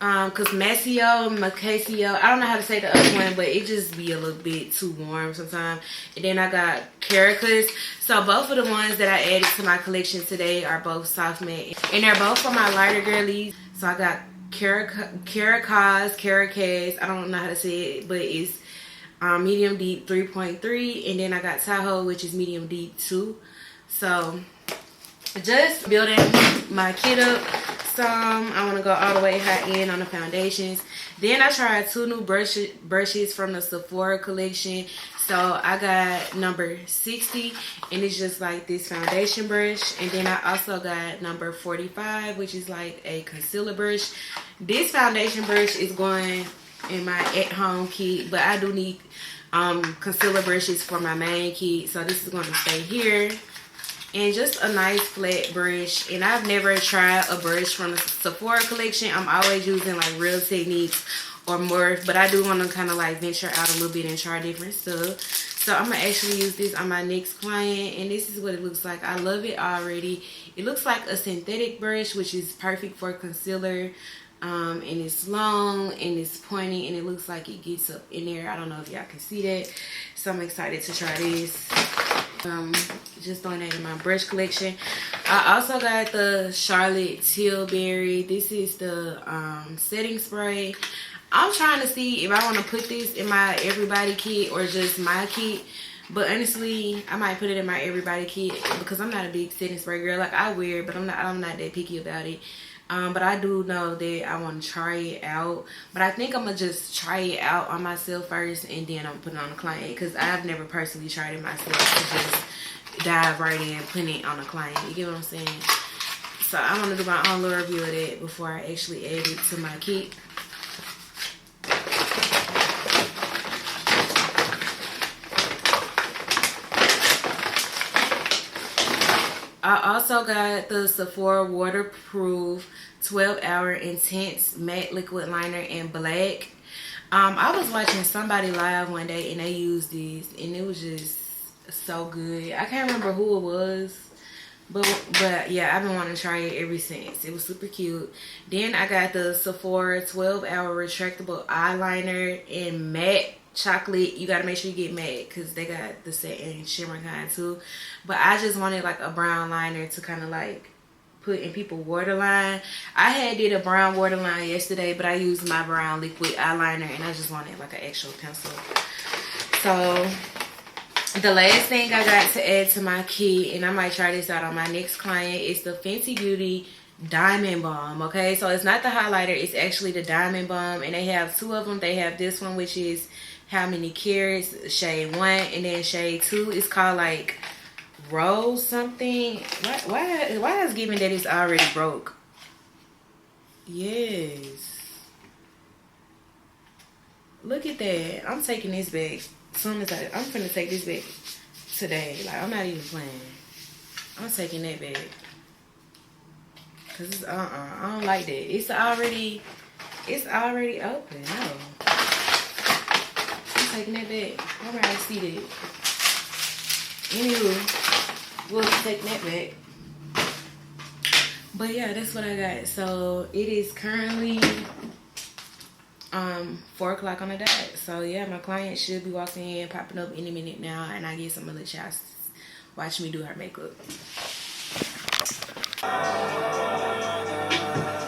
Macasio, I don't know how to say the other one, but it just be a little bit too warm sometimes. And then I got Caracas. So both of the ones that I added to my collection today are both soft matte, and they're both for my lighter girlies. So I got Caracas, I don't know how to say it, but it's medium deep 3.3, and then I got Tahoe, which is medium deep 2. So just building my kit up some. I want to go all the way high end on the foundations. Then I tried 2 new brushes from the Sephora collection. So I got number 60, and it's just like this foundation brush. And then I also got number 45, which is like a concealer brush. This foundation brush is going in my at-home kit, but I do need concealer brushes for my main kit. So this is going to stay here. And just a nice flat brush. And I've never tried a brush from the Sephora collection. I'm always using like Real Techniques or Morph, but I do want to kind of like venture out a little bit and try different stuff. So I'm gonna actually use this on my next client, and this is what it looks like. I love it already. It looks like a synthetic brush, which is perfect for concealer. And it's long and it's pointy, and it looks like it gets up in there. I don't know if y'all can see that. So I'm excited to try this. Just throwing that in my brush collection. I also got the Charlotte Tilbury. This is the setting spray. I'm trying to see if I want to put this in my everybody kit or just my kit. But honestly, I might put it in my everybody kit because I'm not a big setting spray girl. Like, I wear it, but I'm not that picky about it. But I do know that I want to try it out. But I think I'm going to just try it out on myself first, and then I'm putting it on the client. Because I've never personally tried it myself to just dive right in and put it on a client. You get what I'm saying? So I want to do my own little review of that before I actually add it to my kit. I also got the Sephora Waterproof 12-Hour Intense Matte Liquid Liner in black. I was watching somebody live one day, and they used these, and it was just so good. I can't remember who it was, but yeah, I've been wanting to try it ever since. It was super cute. Then I got the Sephora 12-Hour Retractable Eyeliner in matte chocolate. You gotta make sure you get matte because they got the satin shimmer kind too. But I just wanted like a brown liner to kind of like put in people's waterline. I did a brown waterline yesterday, but I used my brown liquid eyeliner, and I just wanted like an actual pencil. So the last thing I got to add to my kit, and I might try this out on my next client, is the Fenty Beauty Diamond Balm. Okay, so it's not the highlighter, it's actually the Diamond Balm, and they have 2 of them. They have this one, which is How Many Carats, shade 1, and then shade 2 is called like Rose something. Why is giving that it's already broke? Yes, look at that. I'm taking this back. I'm finna take this back today. Like, I'm not even playing. I'm taking that back. Cause it's I don't like that. It's already open. No. I'm taking that back. I'd rather see that. Anywho, we'll take that back. But yeah, that's what I got. So it is currently 4 o'clock on the dot. So yeah, my client should be walking in, popping up any minute now, and I guess I'm gonna let y'all watch me do her makeup.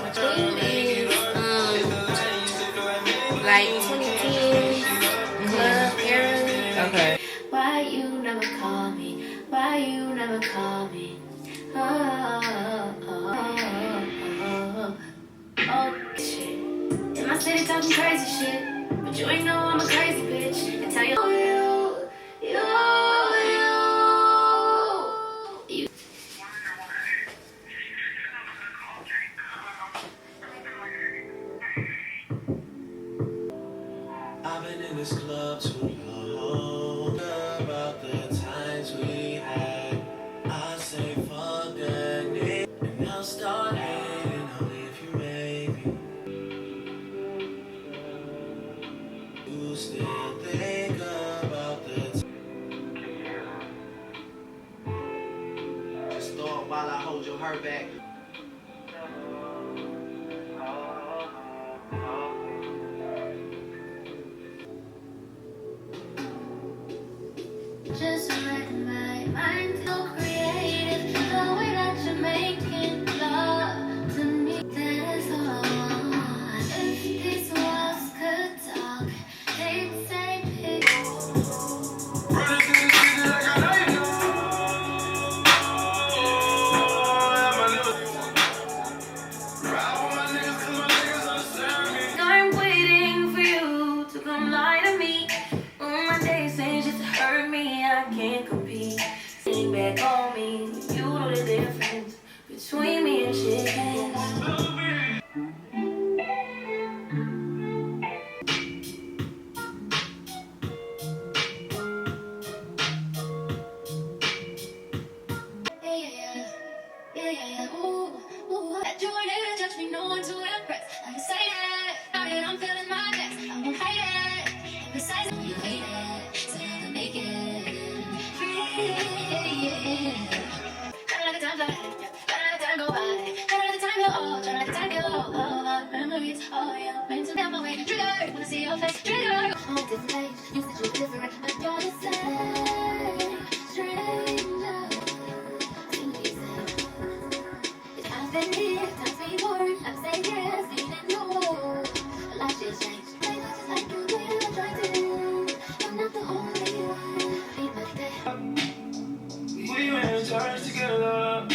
My theme is like 2010 club era. Okay. Why you never call me? Why you never call me? Oh shit. In my city talking crazy shit, but you ain't know I'm a crazy bitch. And tell you, you. I've been in this club too long. About the times we had, I say fuck that nigga, and I'll start hating on if you make me. You still think about the just throw it while I hold your heart back. between me and shit. We were in church together.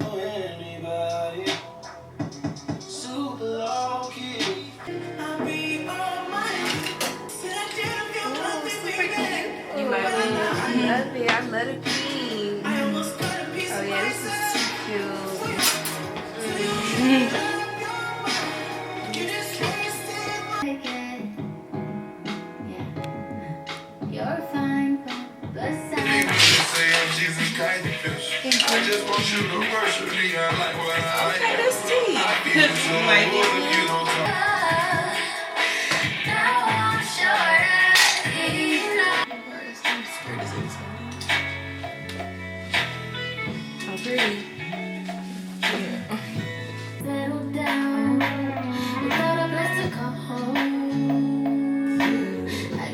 Oh, anybody. Super low key. I be on my. You might be. I love it. I love the pink. Oh yeah, this is too cute. You're fine from the side. I just want you to worship me. I like what I like. Okay, that's tea. You might get So pretty. Settle down without a place to call home.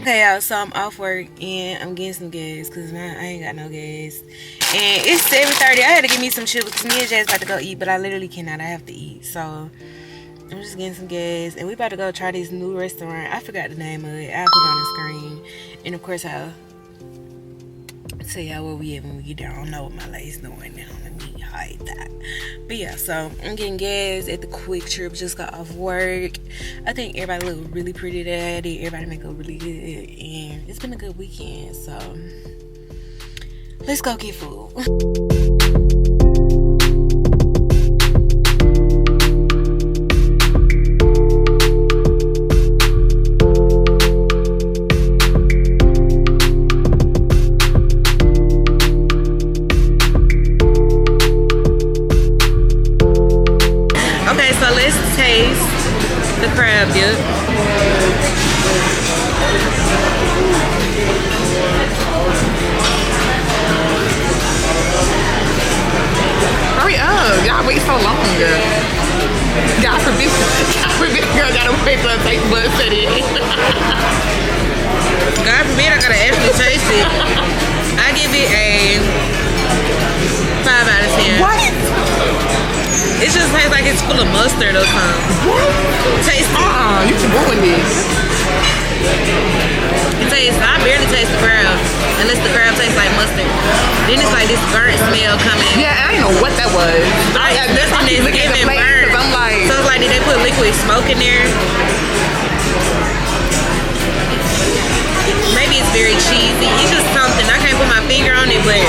Okay, y'all, so I'm off work and I'm getting some gas because I ain't got no gas. And it's 7:30. I had to get me some chips because me and Jazz about to go eat, but I literally cannot. I have to eat. So I'm just getting some gas and we about to go try this new restaurant. I forgot the name of it. I'll put it on the screen. And of course I'll tell y'all where we at when we get there. I don't know what my lady's doing now. Let me hide that. But yeah, so I'm getting gas at the Quick Trip. Just got off work. I think everybody look really pretty today. Everybody make up really good. And it's been a good weekend. So let's go get food. Okay, so let's taste the crab dip. Hurry up, y'all wait so long. God forbid, girl gotta wait for a taste bud set it. God forbid I gotta actually taste it. I give it a 5 out of 10. What? It just tastes like it's full of mustard or something. What? Taste it. You should ruin this. It tastes, I barely taste the crab. Unless the crab tastes like mustard. Then it's like this burnt smell coming. Yeah, I didn't know what that was. Like, this one is giving burnt. I'm like, so it's like, did they put liquid smoke in there? Maybe it's very cheesy. It's just something. I can't put my finger on it, but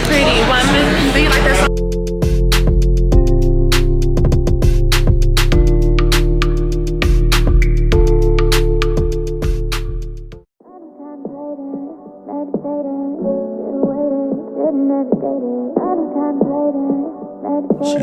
Pretty woman. Do you like that song? She